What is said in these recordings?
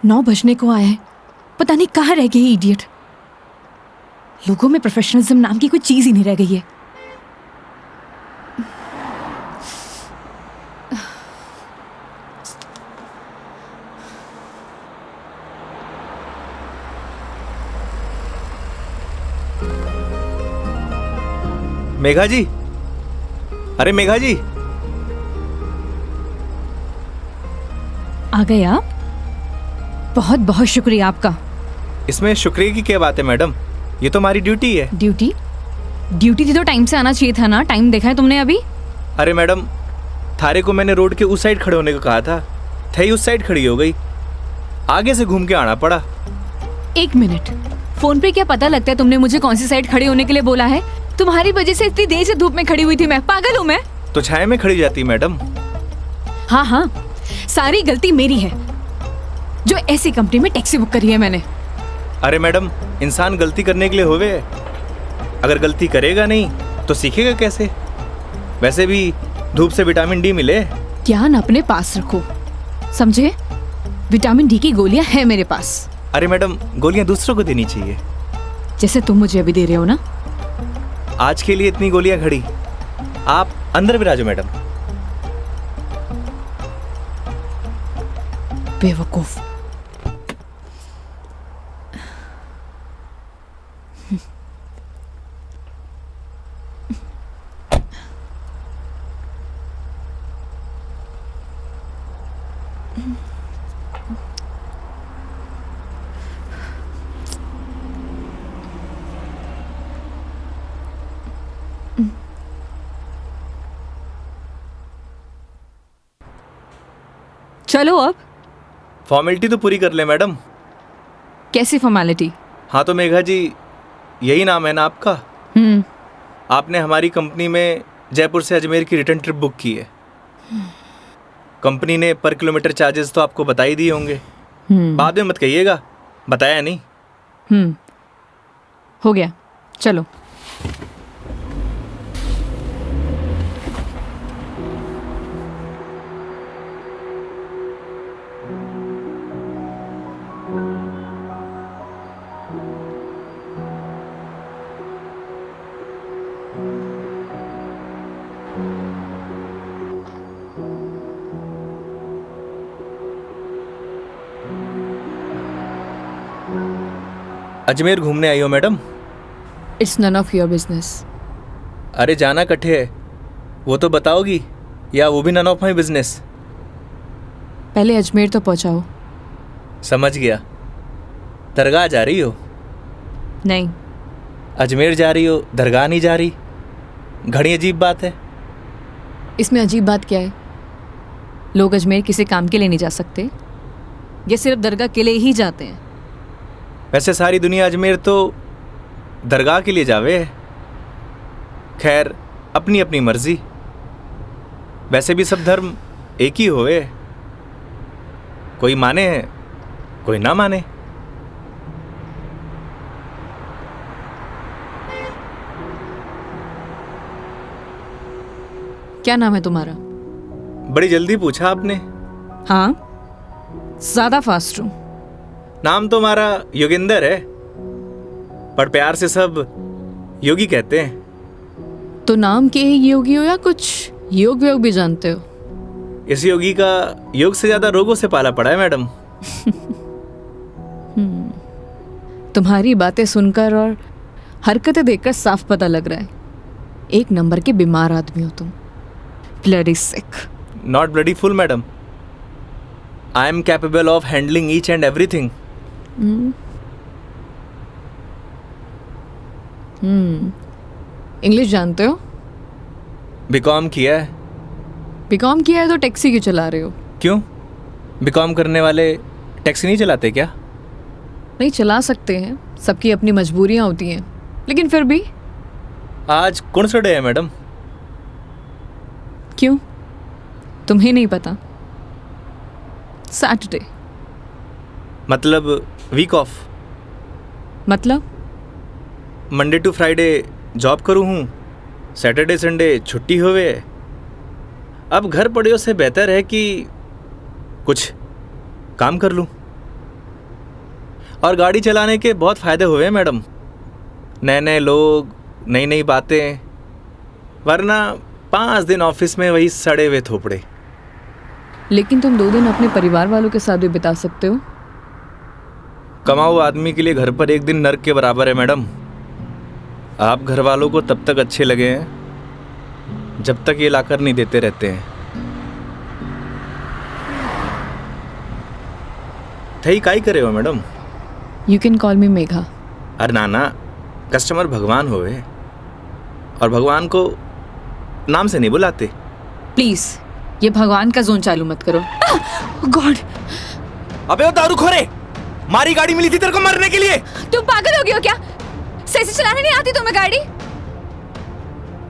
9 बजने को आया है, पता नहीं कहाँ रह गई इडियट। लोगों में प्रोफेशनलिज्म नाम की कोई चीज ही नहीं रह गई है। मेघा जी, अरे मेघा जी, आ गए आप? बहुत बहुत शुक्रिया आपका। इसमें शुक्रिया की क्या बात है मैडम, ये तो हमारी ड्यूटी है। ड्यूटी? ड्यूटी थी तो टाइम से आना चाहिए था ना। टाइम देखा है तुमने अभी? अरे मैडम, थारे को मैंने रोड के उस साइड खड़े होने को कहा था, थई उस साइड खड़ी हो गई, आगे से घूम के आना पड़ा। 1 मिनट, फोन पे क्या पता लगता है तुमने मुझे कौन सी साइड खड़े होने के लिए बोला है? तुम्हारी वजह से इतनी देर से धूप में खड़ी हुई थी मैं। पागल हूँ मैं? तो छाया में खड़ी जाती मैडम। हाँ हाँ, सारी गलती मेरी है जो ऐसी कंपनी में टैक्सी बुक करी है मैंने। अरे मैडम, इंसान गलती करने के लिए होवे, अगर गलती करेगा नहीं तो सीखेगा कैसे? वैसे भी धूप से विटामिन डी मिले। ज्ञान अपने पास रखो, समझे? विटामिन डी की गोलियां है मेरे पास। अरे मैडम, गोलियां दूसरों को देनी चाहिए, जैसे तुम मुझे अभी दे रहे हो ना। आज के लिए इतनी गोलियां घड़ी, आप अंदर विराजो मैडम। बेवकूफ। चलो अब। फॉर्मेलिटी तो पूरी कर ले मैडम। कैसी फॉर्मेलिटी? हाँ तो मेघा जी, यही नाम है ना आपका? आपने हमारी कंपनी में जयपुर से अजमेर की रिटर्न ट्रिप बुक की है। कंपनी ने पर किलोमीटर चार्जेस तो आपको बता ही दिए होंगे। बाद में मत कहिएगा बताया नहीं। हो गया, चलो। अजमेर घूमने आई हो madam? It's none of your business. अरे जाना कट्ठे है, वो तो बताओगी, या वो भी नन ऑफ माई बिजनेस? पहले अजमेर तो पहुंचाओ। समझ गया। दरगाह जा रही हो? नहीं। अजमेर जा रही हो, दरगाह नहीं जा रही? घड़ी अजीब बात है। इसमें अजीब बात क्या है? लोग अजमेर किसी काम के लिए नहीं जा सकते, ये सिर्फ दरगाह के लिए ही जाते हैं। वैसे सारी दुनिया अजमेर तो दरगाह के लिए जावे है। खैर, अपनी अपनी मर्जी। वैसे भी सब धर्म एक ही होवे, कोई माने कोई ना माने। क्या नाम है तुम्हारा? बड़ी जल्दी पूछा आपने। हाँ, ज्यादा फास्ट हूं। नाम तो हमारा योगिंदर है, पर प्यार से सब योगी कहते हैं। तो नाम के ही योगी हो या कुछ योग व्योग भी जानते हो? इस योगी का योग से ज्यादा रोगों से पाला पड़ा है मैडम। तुम्हारी बातें सुनकर और हरकतें देखकर साफ पता लग रहा है, एक नंबर के बीमार आदमी हो तुम। Bloody sick. Not bloody fool madam, I am capable of handling each and everything. English जानते हो? बीकॉम किया है। बीकॉम किया है तो टैक्सी क्यों चला रहे हो? क्यों, बीकॉम करने वाले टैक्सी नहीं चलाते क्या? नहीं, चला सकते हैं, सबकी अपनी मजबूरियां होती हैं, लेकिन फिर भी। आज कौन सा डे है मैडम? क्यों, तुम्हें नहीं पता? सैटरडे। मतलब वीक ऑफ? मतलब मंडे टू फ्राइडे जॉब करूँ हूँ, सैटरडे संडे छुट्टी होवे। अब घर पड़े से बेहतर है कि कुछ काम कर लूँ। और गाड़ी चलाने के बहुत फ़ायदे हुए हैं मैडम। नए नए लोग, नई नई बातें, वरना 5 दिन ऑफिस में वही सड़े हुए थोपड़े। लेकिन तुम 2 दिन अपने परिवार वालों के साथ भी बिता सकते हो। कमाऊ आदमी के लिए घर पर एक दिन नर्क के बराबर है मैडम। आप घर वालों को तब तक अच्छे लगे हैं जब तक ये लाकर नहीं देते रहते हैं। थई काई करे हो मैडम? यू कैन कॉल मी मेघा। अरे नाना, कस्टमर भगवान होवे और भगवान को नाम से नहीं बुलाते। प्लीज ये भगवान का जोन चालू मत करो। गॉड! अबे वो दारूखोरे, मारी गाड़ी मिली थी तेरे को मरने के लिए। तुम पागल हो गए हो क्या? सही से चलाने नहीं आती तुम्हें गाड़ी?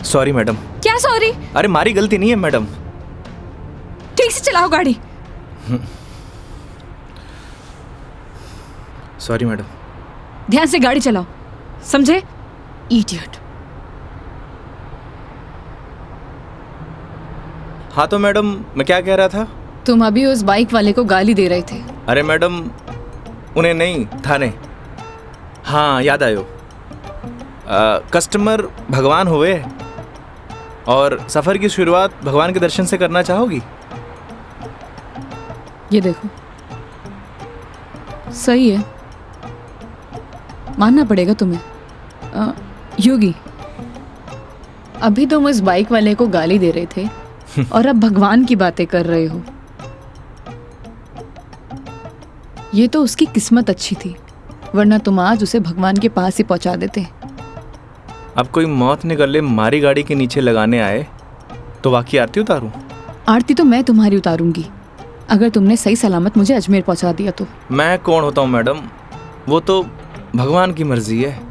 Sorry madam. क्या सॉरी? अरे मारी गलती नहीं है मैडम। ठीक से चलाओ गाड़ी। Sorry madam. ध्यान से गाड़ी चलाओ, समझे? इडियट। हाँ तो मैडम, मैं क्या कह रहा था? तुम अभी उस बाइक वाले को गाली दे रहे थे। अरे मैडम, उन्हें नहीं, थाने। हाँ याद आयो। कस्टमर भगवान हुए और सफ़र की शुरुआत भगवान के दर्शन से करना चाहोगी? ये देखो, सही है, मानना पड़ेगा तुम्हें। योगी, अभी तुम उस बाइक वाले को गाली दे रहे थे और अब भगवान की बातें कर रहे हो। ये तो उसकी किस्मत अच्छी थी, वरना तुम आज उसे भगवान के पास ही पहुंचा देते। अब कोई मौत निकले मारी गाड़ी के नीचे लगाने आए तो वाकई आरती उतारूं? आरती तो मैं तुम्हारी उतारूंगी, अगर तुमने सही सलामत मुझे अजमेर पहुंचा दिया तो। मैं कौन होता हूँ मैडम? वो तो भगवान की मर्जी है।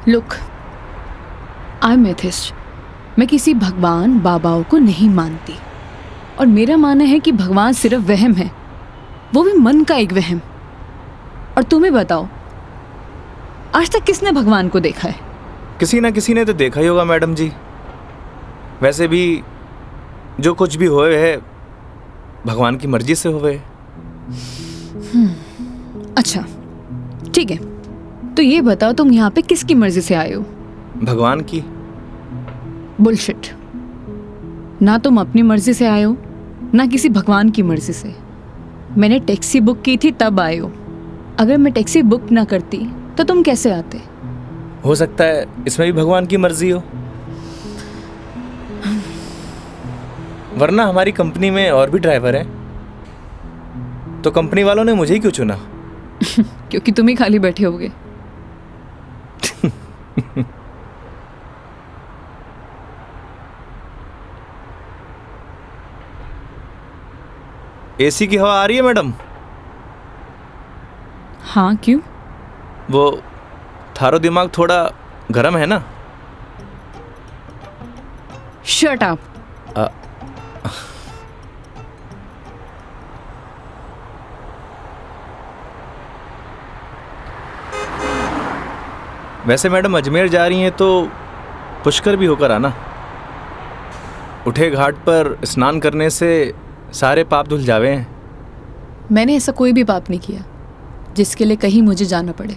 Look, I am atheist. मैं किसी भगवान बाबाओं को नहीं मानती और मेरा मानना है कि भगवान सिर्फ वहम है, वो भी मन का एक वहम। और तुम्हें बताओ, आज तक किसने भगवान को देखा है? किसी ना किसी ने तो देखा ही होगा मैडम जी। वैसे भी जो कुछ भी होए है भगवान की मर्जी से होए। अच्छा ठीक है, तो ये बताओ तुम यहाँ पे किसकी मर्जी से आए हो? भगवान की। बुलशिट। ना तुम अपनी मर्जी से आए हो, ना किसी भगवान की मर्जी से। मैंने टैक्सी बुक की थी तब आए हो। अगर मैं टैक्सी बुक ना करती तो तुम कैसे आते? हो सकता है इसमें भी भगवान की मर्जी हो, वरना हमारी कंपनी में और भी ड्राइवर हैं, तो कंपनी वालों ने मुझे ही क्यों चुना? क्योंकि तुम ही खाली बैठे होगे। एसी की हवा आ रही है मैडम? हाँ, क्यों? वो थारो दिमाग थोड़ा गर्म है ना? Shut up. वैसे मैडम अजमेर जा रही हैं तो पुष्कर भी होकर आना। उठे घाट पर स्नान करने से सारे पाप धुल जावे हैं। मैंने ऐसा कोई भी पाप नहीं किया जिसके लिए कहीं मुझे जाना पड़े।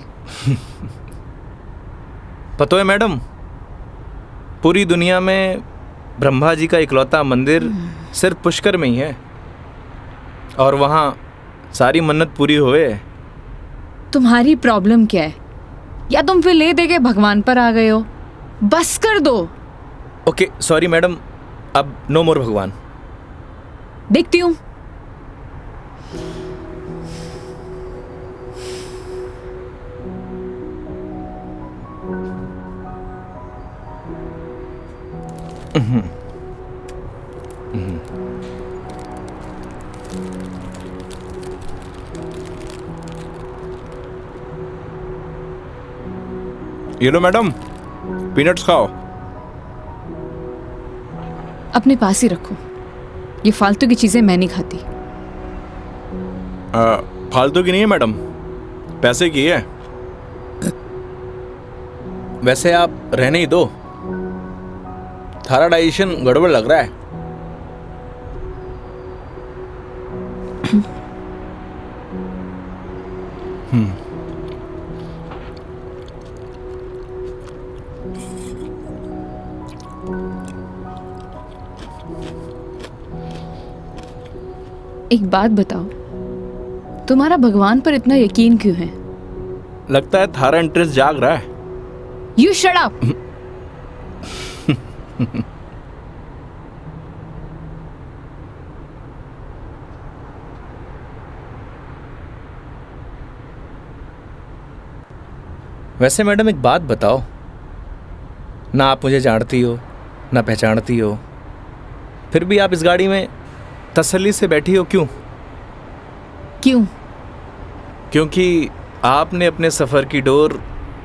पता है मैडम, पूरी दुनिया में ब्रह्मा जी का इकलौता मंदिर सिर्फ पुष्कर में ही है और वहाँ सारी मन्नत पूरी हुए। तुम्हारी प्रॉब्लम क्या है? या तुम फिर ले दे के भगवान पर आ गए हो? बस कर दो। ओके सॉरी मैडम, अब नो मोर भगवान। देखती हूँ। ये लो मैडम, पीनट्स खाओ। अपने पास ही रखो, ये फालतू की चीजें मैं नहीं खाती। फालतू की नहीं है मैडम, पैसे की है। वैसे आप रहने ही दो, थारा डाइजेशन गड़बड़ लग रहा है। एक बात बताओ, तुम्हारा भगवान पर इतना यकीन क्यों है? लगता है थारा इंटरेस्ट जाग रहा है। You shut up. वैसे मैडम एक बात बताओ, ना आप मुझे जानती हो ना पहचानती हो, फिर भी आप इस गाड़ी में तसल्ली से बैठी हो, क्यों? क्यों? क्योंकि आपने अपने सफ़र की डोर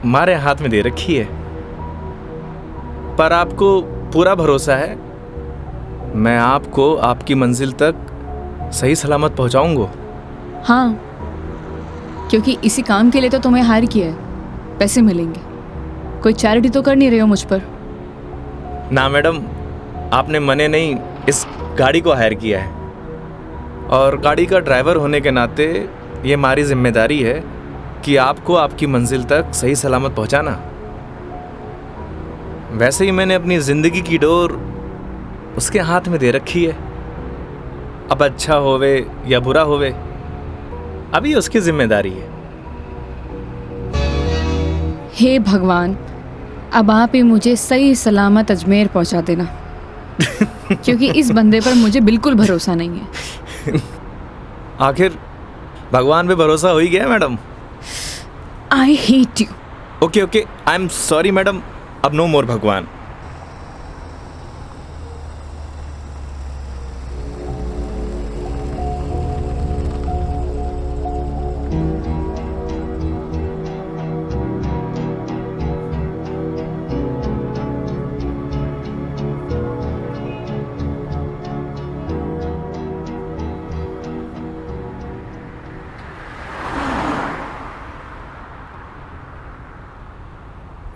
हमारे हाथ में दे रखी है, पर आपको पूरा भरोसा है मैं आपको आपकी मंजिल तक सही सलामत पहुंचाऊंगा। हाँ, क्योंकि इसी काम के लिए तो तुम्हें हायर किया है, पैसे मिलेंगे। कोई चैरिटी तो कर नहीं रहे हो मुझ पर? ना मैडम, आपने मने नहीं इस गाड़ी को हायर किया है, और गाड़ी का ड्राइवर होने के नाते ये हमारी जिम्मेदारी है कि आपको आपकी मंजिल तक सही सलामत पहुंचाना। वैसे ही मैंने अपनी ज़िंदगी की डोर उसके हाथ में दे रखी है। अब अच्छा होवे या बुरा होवे, अभी उसकी जिम्मेदारी है। हे भगवान, अब आप ही मुझे सही सलामत अजमेर पहुंचा देना, क्योंकि इस बंदे पर मुझे बिल्कुल भरोसा नहीं है। आखिर भगवान पे भरोसा हो ही गया madam. I hate you. Okay okay, I am sorry madam, अब नो मोर भगवान।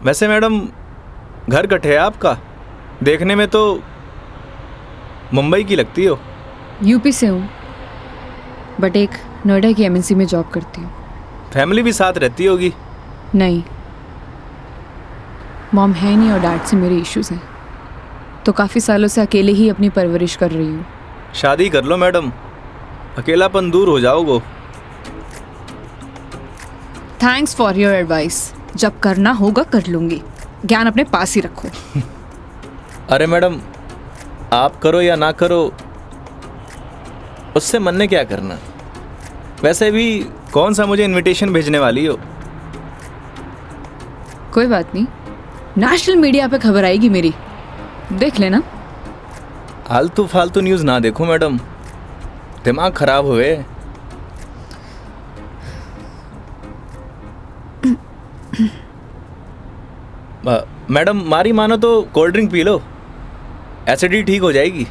वैसे मैडम घर कट है आपका? देखने में तो मुंबई की लगती हो। यूपी से हूँ, बट एक नोएडा की एमएनसी में जॉब करती हूँ। फैमिली भी साथ रहती होगी? नहीं, मॉम है नहीं और डैड से मेरे इश्यूज हैं, तो काफ़ी सालों से अकेले ही अपनी परवरिश कर रही हूँ। शादी कर लो मैडम, अकेलापन दूर हो जाओगे। Thanks for your advice. जब करना होगा कर लूँगी, ज्ञान अपने पास ही रखो। अरे मैडम, आप करो या ना करो, उससे मन ने क्या करना। वैसे भी कौन सा मुझे इनविटेशन भेजने वाली हो? कोई बात नहीं, नेशनल मीडिया पे खबर आएगी मेरी, देख लेना। आलतू फालतू न्यूज़ ना देखो मैडम, दिमाग खराब हुए। मैडम मारी मानो तो cold drink P low, acidity ठीक हो जाएगी।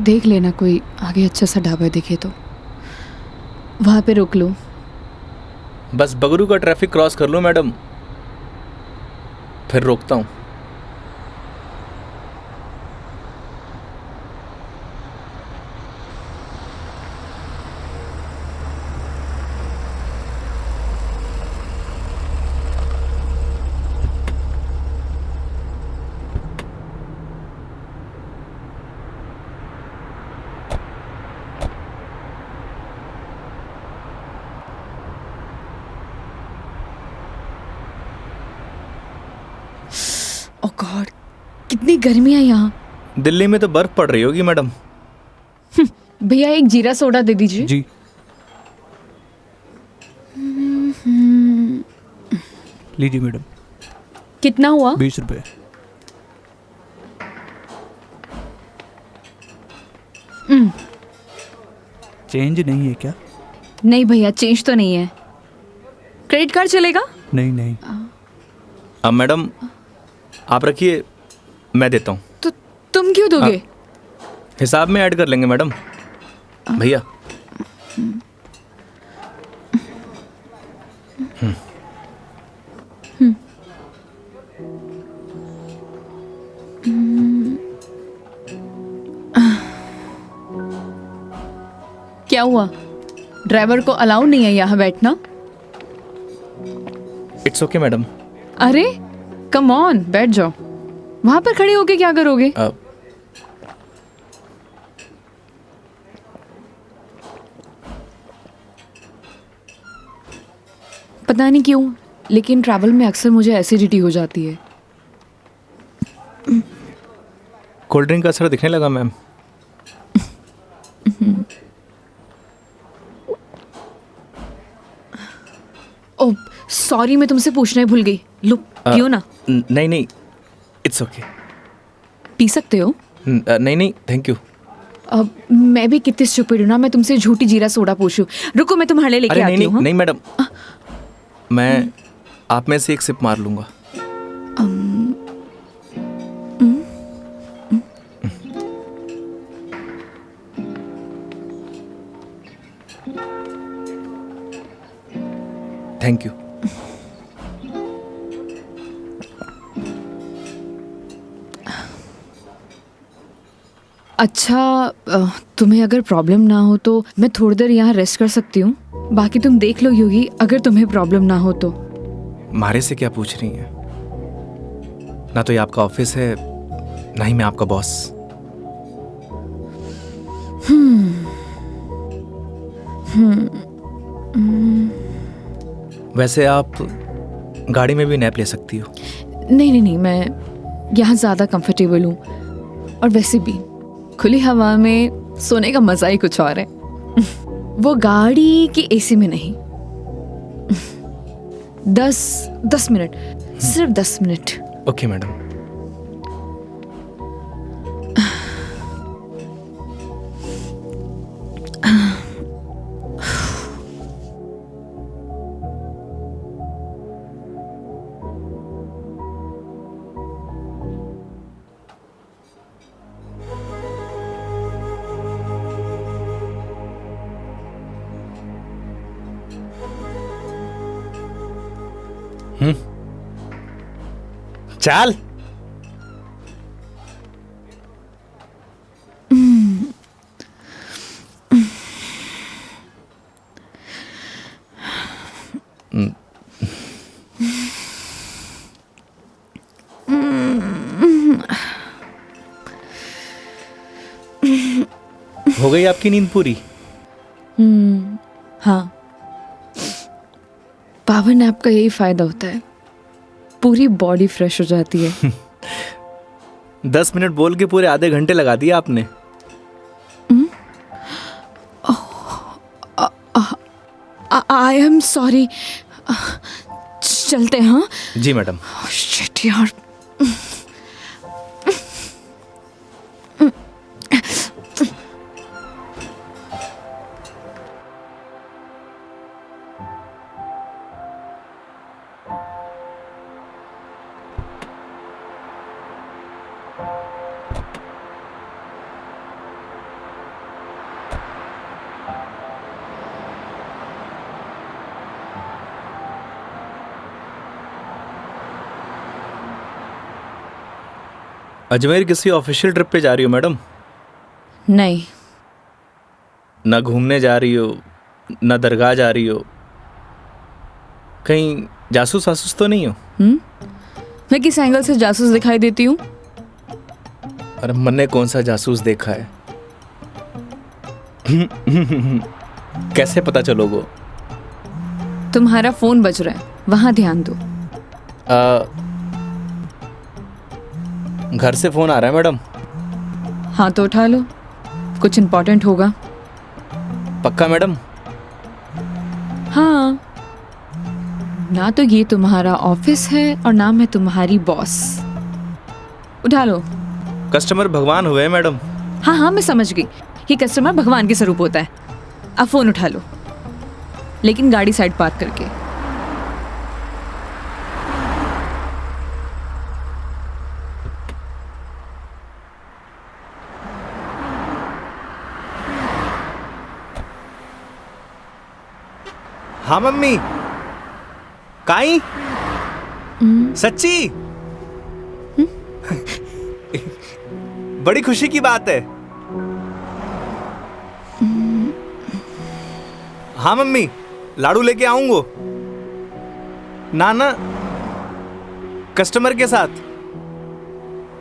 देख लेना कोई आगे अच्छा सा ढाबा दिखे तो वहाँ पे रोक लो। बस बगरू का ट्रैफिक क्रॉस कर लो मैडम, फिर रोकता हूँ। ओह गॉड, कितनी गर्मी है यहाँ। दिल्ली में तो बर्फ पड़ रही होगी मैडम। भैया एक जीरा सोडा दे दीजिए। जी। लीजिए मैडम। कितना हुआ? 20 रुपये। चेंज नहीं है क्या? नहीं भैया, चेंज तो नहीं है। क्रेडिट कार्ड चलेगा? नहीं नहीं। अब मैडम आप रखिए, मैं देता हूँ। तो तुम क्यों दोगे? हिसाब में ऐड कर लेंगे मैडम। भैया क्या हुआ? ड्राइवर को अलाउ नहीं है यहाँ बैठना? It's okay madam. अरे कम ऑन, बैठ जाओ। वहां पर खड़े होके क्या करोगे? पता नहीं क्यों, लेकिन ट्रैवल में अक्सर मुझे एसिडिटी हो जाती है। कोल्ड ड्रिंक का असर दिखने लगा मैम। ओह सॉरी, मैं तुमसे पूछना ही भूल गई। लो पियो ना। नहीं नहीं, इट्स ओके। पी सकते हो। नहीं नहीं, थैंक यू। अब मैं भी कितनी स्टूपिड हूँ ना, मैं तुमसे झूठी जीरा सोडा पूछूं। रुको मैं तुम्हारे लिए लेके अरे आती नहीं हूँ। नहीं नहीं मैडम, मैं आप में से एक सिप मार लूंगा। Thank you. अच्छा, तुम्हें अगर प्रॉब्लम ना हो तो मैं थोड़ी देर यहाँ रेस्ट कर सकती हूँ। बाकी तुम देख लो योगी, अगर तुम्हें प्रॉब्लम ना हो तो। मारे से क्या पूछ रही हैं? ना तो ये आपका ऑफिस है, ना ही मैं आपका बॉस। वैसे आप गाड़ी में भी नैप ले सकती हो। नहीं नहीं नहीं, मैं यहाँ ज़्यादा कंफर्टेबल हूँ। और वैसे भी खुली हवा में सोने का मज़ा ही कुछ और है। वो गाड़ी की एसी में नहीं। 10 मिनट, सिर्फ 10 मिनट। Okay madam. चल। हो गई आपकी नींद पूरी? हाँ, पावर नैप का यही फायदा होता है, पूरी बॉडी फ्रेश हो जाती है। 10 मिनट बोल के पूरे आधे घंटे लगा दिए आपने। आई एम सॉरी। चलते हैं। हाँ जी मैडम। शिट यार। अजमेर किसी ऑफिशियल ट्रिप पे जा रही हो मैडम? नहीं। ना घूमने जा रही हो, ना दरगाह जा रही हो, कहीं जासूस वासूस तो नहीं हो? मैं किस एंगल से जासूस दिखाई देती हूँ? अरे मैंने कौन सा जासूस देखा है? कैसे पता चलोगे? तुम्हारा फोन बज रहा है, वहां ध्यान दो। घर से फोन आ रहा है मैडम। हाँ तो उठा लो, कुछ इम्पोर्टेंट होगा। पक्का मैडम? हाँ, ना तो ये तुम्हारा ऑफिस है और ना मैं तुम्हारी बॉस। उठा लो। कस्टमर भगवान हुए मैडम। हाँ हाँ मैं समझ गई, ये कस्टमर भगवान के स्वरूप होता है। अब फोन उठा लो, लेकिन गाड़ी साइड पार्क करके। हाँ मम्मी। काई? सच्ची? बड़ी खुशी की बात है। हाँ मम्मी, लाडू लेके आऊंगो। ना ना, कस्टमर के साथ।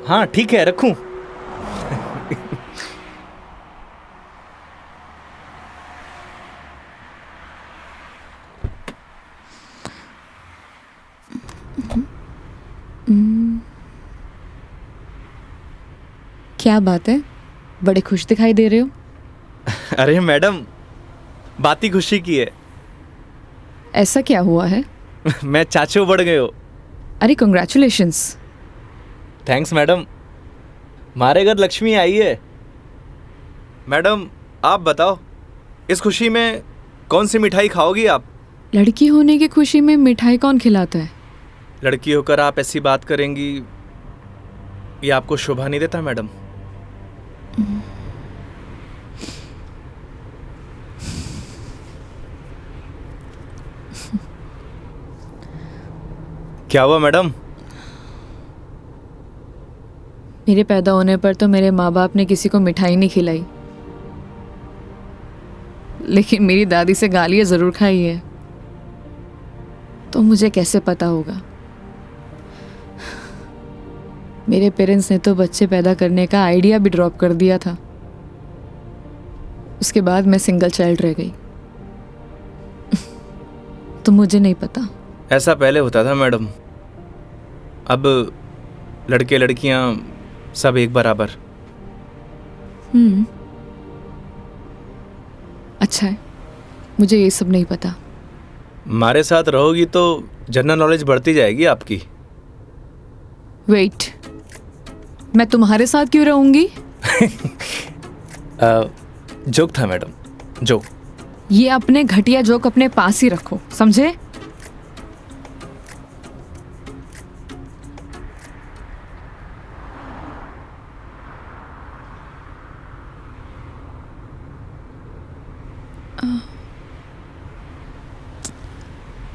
हाँ ठीक है, रखूं। क्या बात है, बड़े खुश दिखाई दे रहे हो। अरे मैडम, बात ही खुशी की है। ऐसा क्या हुआ है? मैं चाचू बढ़ गए हो। अरे कंग्रेचुलेशंस। थैंक्स मैडम, हमारे घर लक्ष्मी आई है। मैडम आप बताओ, इस खुशी में कौन सी मिठाई खाओगी आप? लड़की होने की खुशी में मिठाई कौन खिलाता है? लड़की होकर आप ऐसी बात करेंगी, ये आपको शोभा नहीं देता मैडम। क्या हुआ मैडम? मेरे पैदा होने पर तो मेरे माँ बाप ने किसी को मिठाई नहीं खिलाई, लेकिन मेरी दादी से गालियाँ ज़रूर खाई है। तो मुझे कैसे पता होगा? मेरे पेरेंट्स ने तो बच्चे पैदा करने का आइडिया भी ड्रॉप कर दिया था। उसके बाद मैं सिंगल चाइल्ड रह गई। तो मुझे नहीं पता। ऐसा पहले होता था मैडम, अब लड़के लड़कियां सब एक बराबर। अच्छा है, मुझे ये सब नहीं पता। हमारे साथ रहोगी तो जनरल नॉलेज बढ़ती जाएगी आपकी। वेट, मैं तुम्हारे साथ क्यों रहूंगी? जोक था मैडम, जोक। ये अपने घटिया जोक अपने पास ही रखो, समझे?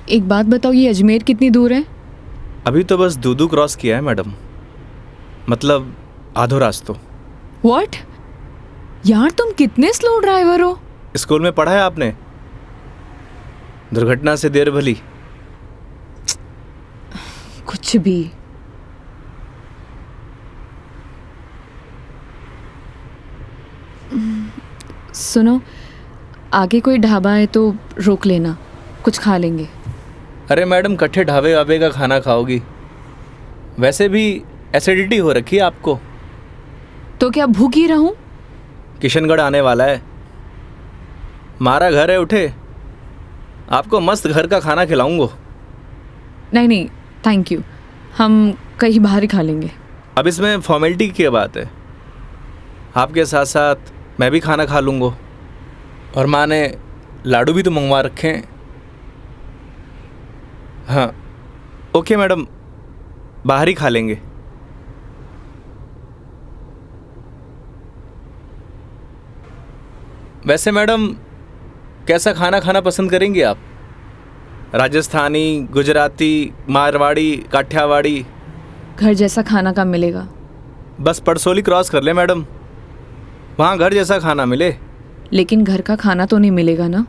एक बात बताओ, ये अजमेर कितनी दूर है? अभी तो बस दूदू क्रॉस किया है मैडम, मतलब आधो रास्तों। व्हाट? यार तुम कितने स्लो ड्राइवर हो। स्कूल में पढ़ा है आपने, दुर्घटना से देर भली। कुछ भी। सुनो, आगे कोई ढाबा है तो रोक लेना, कुछ खा लेंगे। अरे मैडम, कट्ठे ढाबे वाबे का खाना खाओगी? वैसे भी एसिडिटी हो रखी है आपको। तो क्या भूखी रहूं? किशनगढ़ आने वाला है, हमारा घर है, उठे आपको मस्त घर का खाना खिलाऊंगा। नहीं नहीं, थैंक यू, हम कहीं बाहर ही खा लेंगे। अब इसमें फॉर्मेलिटी की बात है, आपके साथ साथ मैं भी खाना खा लूँगा। और माँ ने लाडू भी तो मंगवा रखे हैं। हाँ ओके मैडम, बाहर ही खा लेंगे। वैसे मैडम, कैसा खाना खाना पसंद करेंगी आप? राजस्थानी, गुजराती, मारवाड़ी, काठियावाड़ी? घर जैसा खाना कब मिलेगा? बस पड़सोली क्रॉस कर ले मैडम, वहाँ घर जैसा खाना मिले। लेकिन घर का खाना तो नहीं मिलेगा ना?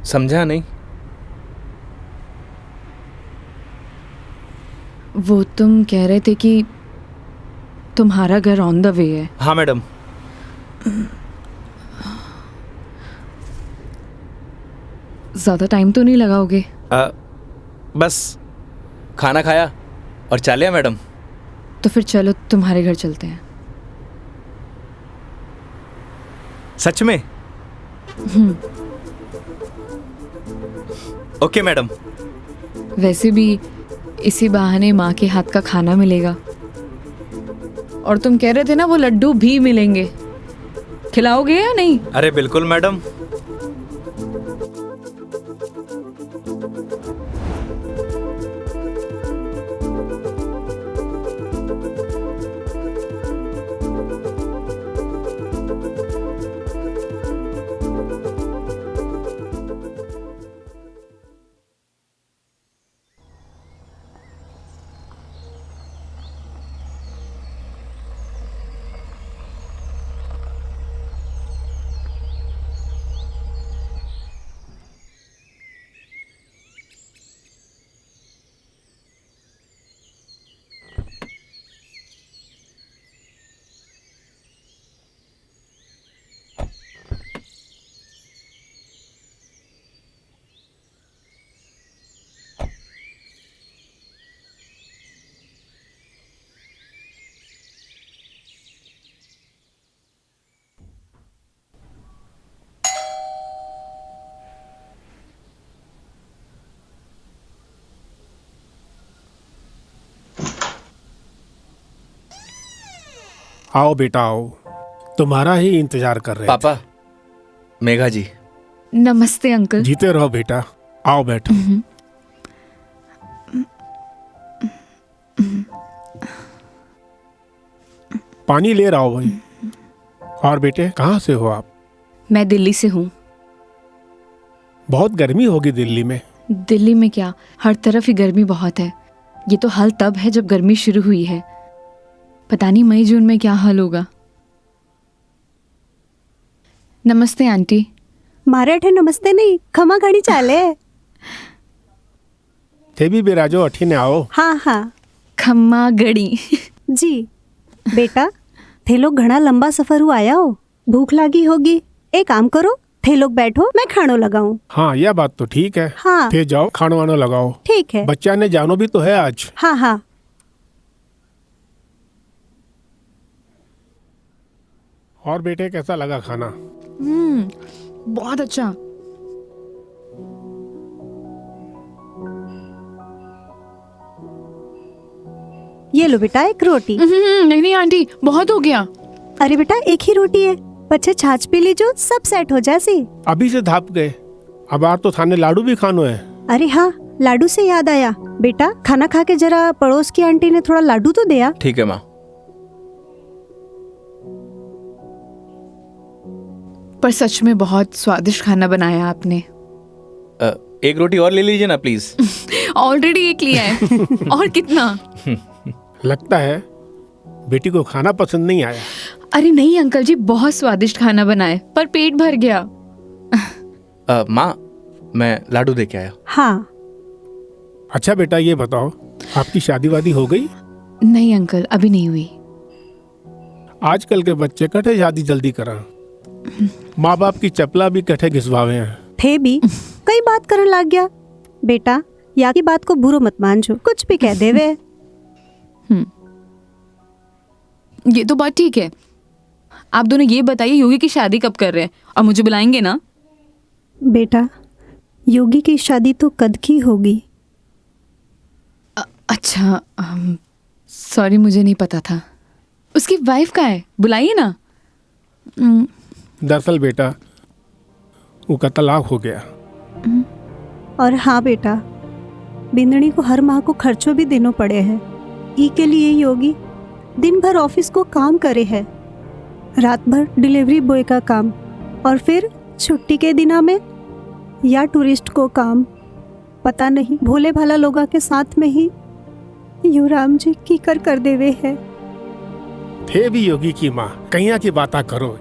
समझा नहीं। वो तुम कह रहे थे कि तुम्हारा घर ऑन द वे है। हाँ मैडम। ज़्यादा टाइम तो नहीं लगाओगे? बस खाना खाया और चले मैडम। तो फिर चलो तुम्हारे घर चलते हैं। सच में? Okay madam. वैसे भी इसी बहाने माँ के हाथ का खाना मिलेगा। और तुम कह रहे थे ना वो लड्डू भी मिलेंगे, खिलाओगे या नहीं? अरे बिल्कुल मैडम। आओ बेटा आओ, तुम्हारा ही इंतजार कर रहे पापा, मेघा जी। नमस्ते अंकल। थे। जीते रहो बेटा, आओ बैठो। पानी ले रहा हो भाई। और बेटे कहाँ से हो आप? मैं दिल्ली से हूँ। बहुत गर्मी होगी दिल्ली में। दिल्ली में क्या, हर तरफ ही गर्मी बहुत है। ये तो हाल तब है जब गर्मी शुरू हुई है। पता नहीं मई जून में क्या हाल होगा। नमस्ते आंटी। मारे नमस्ते नहीं, खमा घड़ी चाले। थे भी बिराजो अठीने आओ। हाँ हाँ खम्मा गड़ी। जी। बेटा थे लोग घना लंबा सफर हुआ आया हो, भूख लगी होगी। एक काम करो, थे लोग बैठो, मैं खानो लगाऊं। हाँ यह बात तो ठीक है। हाँ थे जाओ खानो वानो लगाओ। ठीक है। बच्चा ने जानो भी तो है आज। हाँ हाँ। और बेटे कैसा लगा खाना? बहुत अच्छा। ये लो बेटा एक रोटी। नहीं नहीं आंटी, बहुत हो गया। अरे बेटा एक ही रोटी है, बच्चे छाछ पी लीजो, सब सेट हो जासी। अभी से धाप गए, अब आर तो थाने लाडू भी खानो है। अरे हाँ, लाडू से याद आया, बेटा खाना खा के जरा पड़ोस की आंटी ने थोड़ा लाडू तो दिया। ठीक है माँ। पर सच में बहुत स्वादिष्ट खाना बनाया आपने। एक रोटी और ले लीजिए ना प्लीज। ऑलरेडी एक लिया है। और कितना? लगता है बेटी को खाना पसंद नहीं आया। अरे नहीं अंकल जी, बहुत स्वादिष्ट खाना बनाए, पर पेट भर गया। माँ, मैं लाडू दे के आया। हाँ। अच्छा बेटा ये बताओ, आपकी शादी वादी हो गई? नहीं अंकल, अभी नहीं हुई। आजकल के बच्चे कटे शादी जल्दी करा, माँ बाप की चपला भी कटे घिसवावे हैं। थे भी कई बात करने लग गया। बेटा या की बात को बुरो मत मान जो, कुछ भी कह देवे। ये तो बात ठीक है। आप दोनों ये बताइए योगी की शादी कब कर रहे हैं, और मुझे बुलाएंगे ना? बेटा योगी की शादी तो कद की होगी। अच्छा, सॉरी मुझे नहीं पता था। उसकी वाइफ का है, बुलाइए ना। दरअसल बेटा वो का तलाक हो गया। और हाँ बेटा, बिंदनी को हर माह को खर्चों भी देना पड़े हैं। ई के लिए योगी दिन भर ऑफिस को काम करे है, रात भर डिलीवरी बॉय का काम, और फिर छुट्टी के दिना में या टूरिस्ट को काम। पता नहीं भोले भाला लोगा के साथ में ही युवराम जी की कर देवे है। थे भी योगी की माँ, कहिया की बाता करो।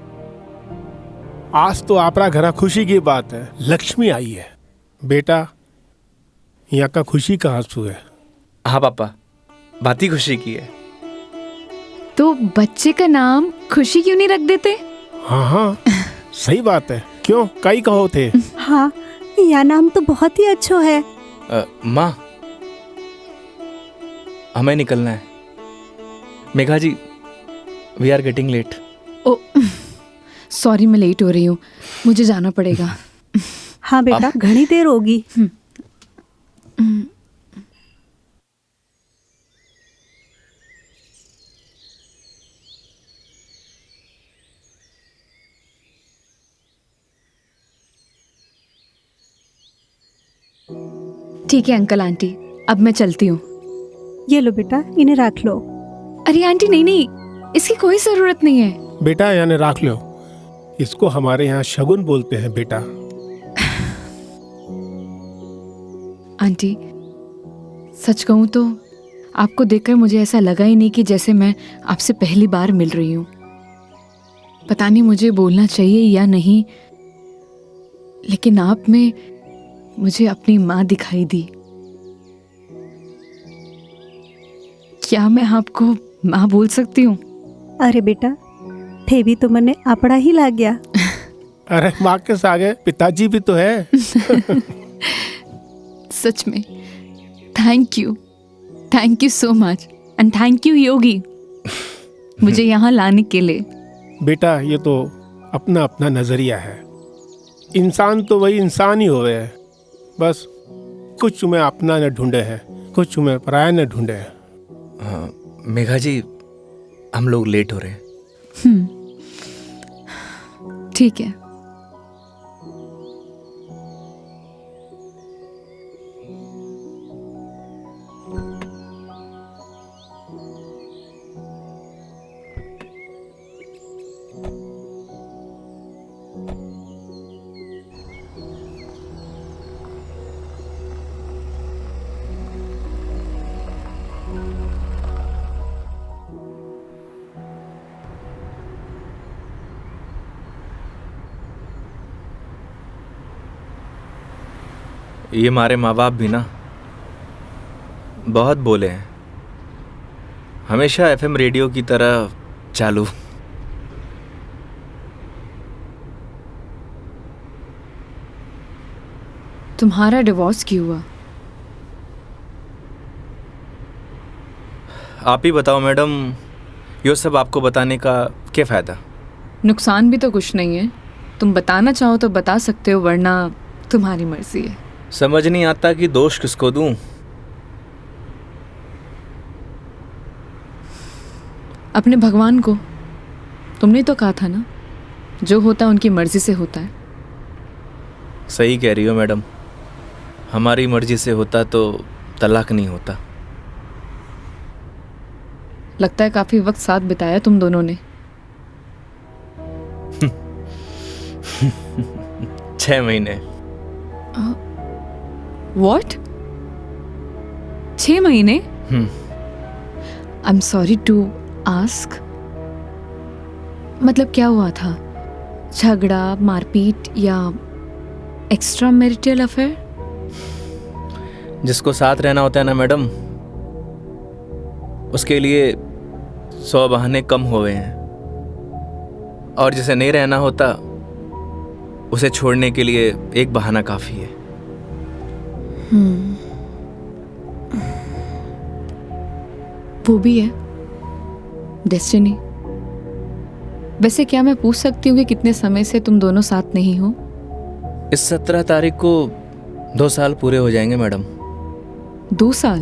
आज तो आपरा घरा खुशी की बात है, लक्ष्मी आई है। बेटा यहाँ का खुशी का आंसू है। हाँ पापा, बात ही खुशी की है। तो बच्चे का नाम खुशी क्यों नहीं रख देते? हाँ हाँ सही बात है, क्यों कई कहो थे। हाँ यह नाम तो बहुत ही अच्छा है। माँ, हमें निकलना है। Megha ji, we are getting late. Oh sorry, मैं लेट हो रही हूँ, मुझे जाना पड़ेगा। हाँ बेटा घनी देर होगी। ठीक है अंकल आंटी, अब मैं चलती हूँ। ये लो बेटा, इन्हें रख लो। अरे आंटी नहीं नहीं, इसकी कोई जरूरत नहीं है। बेटा यानी राख लो, इसको हमारे यहाँ शगुन बोलते हैं बेटा। आंटी सच कहूँ तो आपको देखकर मुझे ऐसा लगा ही नहीं कि जैसे मैं आपसे पहली बार मिल रही हूँ। पता नहीं मुझे बोलना चाहिए या नहीं, लेकिन आप में मुझे अपनी माँ दिखाई दी। क्या मैं आपको माँ बोल सकती हूँ? अरे बेटा थे भी तो मने अपना ही लाग गया। अरे माँ के आगे पिताजी भी तो है। सच में thank you so much, and thank you Yogi मुझे यहाँ लाने के लिए। बेटा ये तो अपना अपना नजरिया है, इंसान तो वही इंसान ही होवे है। बस कुछ में अपना न ढूंढे है, कुछ में पराया न ढूंढे है। मेघा जी, हम लोग लेट हो रहे हैं। ठीक है। ये हमारे माँ बाप भी ना बहुत बोले हैं, हमेशा एफएम रेडियो की तरह चालू। तुम्हारा डिवोर्स क्यों हुआ? आप ही बताओ मैडम, ये सब आपको बताने का क्या फ़ायदा? नुकसान भी तो कुछ नहीं है। तुम बताना चाहो तो बता सकते हो, वरना तुम्हारी मर्जी है। समझ नहीं आता कि दोष किसको दूं। अपने भगवान को। तुमने तो कहा था ना, जो होता है उनकी मर्जी से होता है। सही कह रही हो मैडम, हमारी मर्जी से होता तो तलाक नहीं होता। लगता है काफी वक्त साथ बिताया तुम दोनों ने। 6 महीने। What? 6 महीने? I am sorry to ask, मतलब क्या हुआ था? झगड़ा, मारपीट या एक्स्ट्रा मैरिटल अफेयर? जिसको साथ रहना होता है ना मैडम, उसके लिए 100 बहाने कम हो गए हैं, और जिसे नहीं रहना होता उसे छोड़ने के लिए एक बहाना काफ़ी है। वो भी है डेस्टिनी। वैसे क्या मैं पूछ सकती हूँ कि कितने समय से तुम दोनों साथ नहीं हो? इस 17 तारीख को 2 साल पूरे हो जाएंगे मैडम। 2 साल?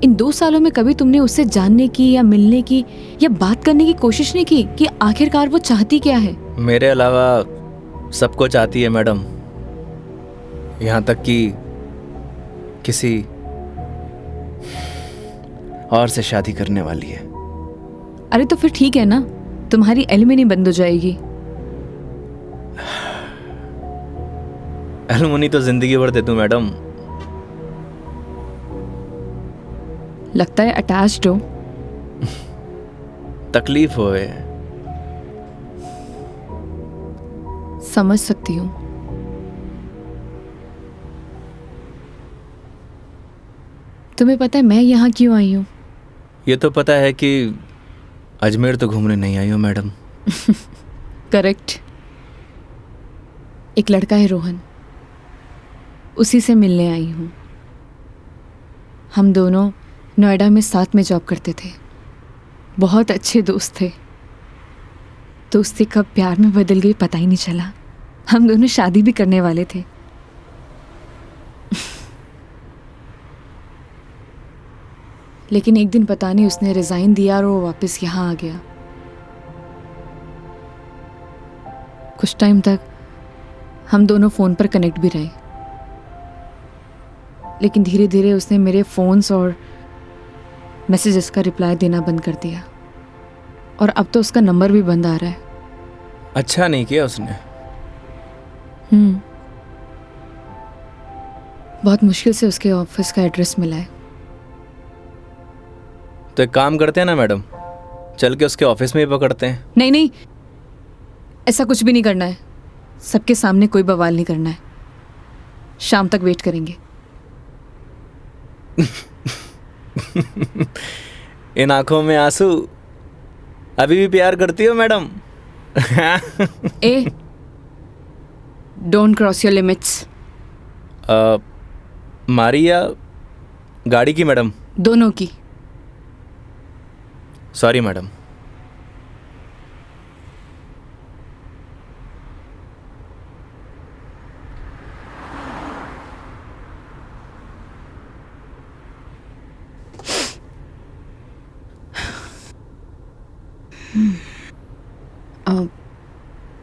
इन 2 सालों में कभी तुमने उससे जानने की या मिलने की या बात करने की कोशिश नहीं की कि आखिरकार वो चाहती क्या है? मेरे अलावा सबको चाहती है मैडम, यहाँ तक कि किसी और से शादी करने वाली है। अरे तो फिर ठीक है ना, तुम्हारी एलिमनी बंद हो जाएगी। एलमुनी तो जिंदगी भर दे दूं मैडम। लगता है अटैच्ड हो। तकलीफ होए। समझ सकती हूँ। तुम्हें पता है मैं यहाँ क्यों आई हूँ? ये तो पता है कि अजमेर तो घूमने नहीं आई हो मैडम। करेक्ट। एक लड़का है रोहन, उसी से मिलने आई हूँ। हम दोनों नोएडा में साथ में जॉब करते थे, बहुत अच्छे दोस्त थे। दोस्ती कब प्यार में बदल गई पता ही नहीं चला। हम दोनों शादी भी करने वाले थे। लेकिन एक दिन पता नहीं उसने रिजाइन दिया और वो वापस यहाँ आ गया। कुछ टाइम तक हम दोनों फ़ोन पर कनेक्ट भी रहे, लेकिन धीरे धीरे उसने मेरे फ़ोन्स और मैसेजेस का रिप्लाई देना बंद कर दिया, और अब तो उसका नंबर भी बंद आ रहा है। अच्छा नहीं किया उसने। बहुत मुश्किल से उसके ऑफिस का एड्रेस मिला है। तो एक काम करते हैं ना मैडम, चल के उसके ऑफिस में ही पकड़ते हैं। नहीं नहीं, ऐसा कुछ भी नहीं करना है। सबके सामने कोई बवाल नहीं करना है। शाम तक वेट करेंगे। इन आंखों में आंसू, अभी भी प्यार करती हो madam? A, don't cross your limits. मारी या गाड़ी की मैडम? दोनों की। Sorry madam.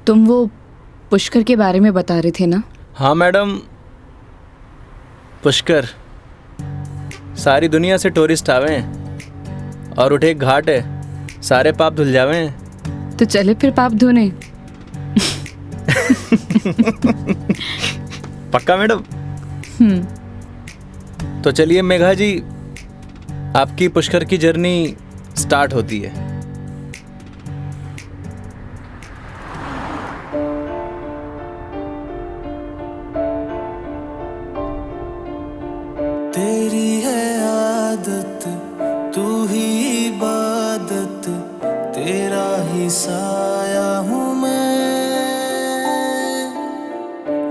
तुम वो पुष्कर के बारे में बता रहे थे ना? हाँ मैडम, पुष्कर सारी दुनिया से टूरिस्ट आवे हैं और उठे एक घाट है, सारे पाप धुल जावे हैं। तो चले फिर पाप धोने। पक्का मैडम? तो चलिए मेघा जी, आपकी पुष्कर की जर्नी स्टार्ट होती है। तेरी है आदत, तू ही इबादत, तेरा ही साया हूँ मैं।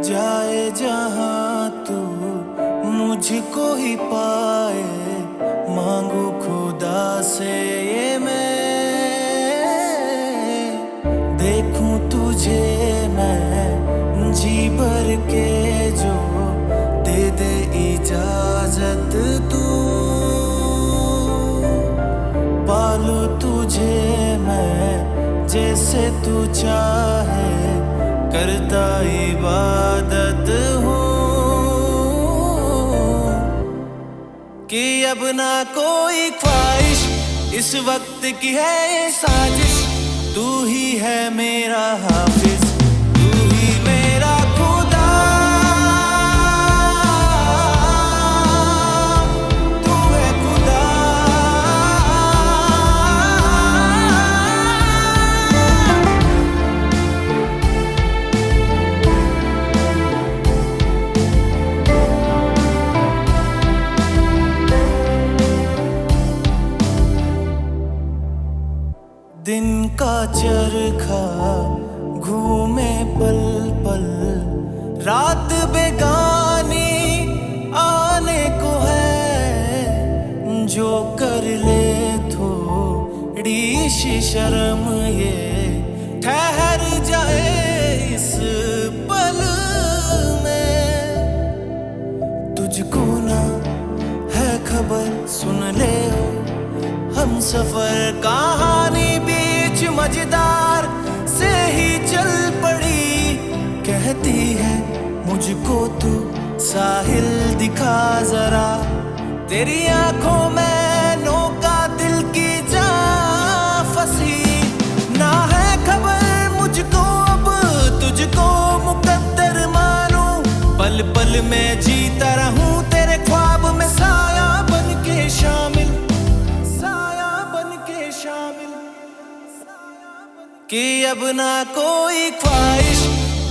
जाए जहाँ तू मुझको ही पाए, मांगू खुदा से ये मैं। देखूं तुझे मैं जी भर के, जो दे दे इजाजत तू। पालू तुझे मैं जैसे तू चाहे, करता इबादत हूँ। कि अब ना कोई ख्वाहिश, इस वक्त की है ये साजिश। तू ही है मेरा हाफिज, तू ही मेरा खुदा। तू है खुदा। दिन का चरखा घूमे पल पल, रात बेगानी आने को है। जो कर ले थोड़ी सी शर्म, ये ठहर जाए इस पल में। तुझको ना है खबर, सुन ले ओ हम सफर कहानी बीच मजेदार से ही चल पड़ी। कहती है मुझको तू साहिल दिखा जरा, तेरी आंखों में नौका दिल की जा फंसी। ना है खबर मुझको अब तुझको मुकद्दर मानूं, पल पल में जीता रहूं तेरे ख्वाब में, साया बन के शामिल, कि अब ना कोई ख्वाहिश,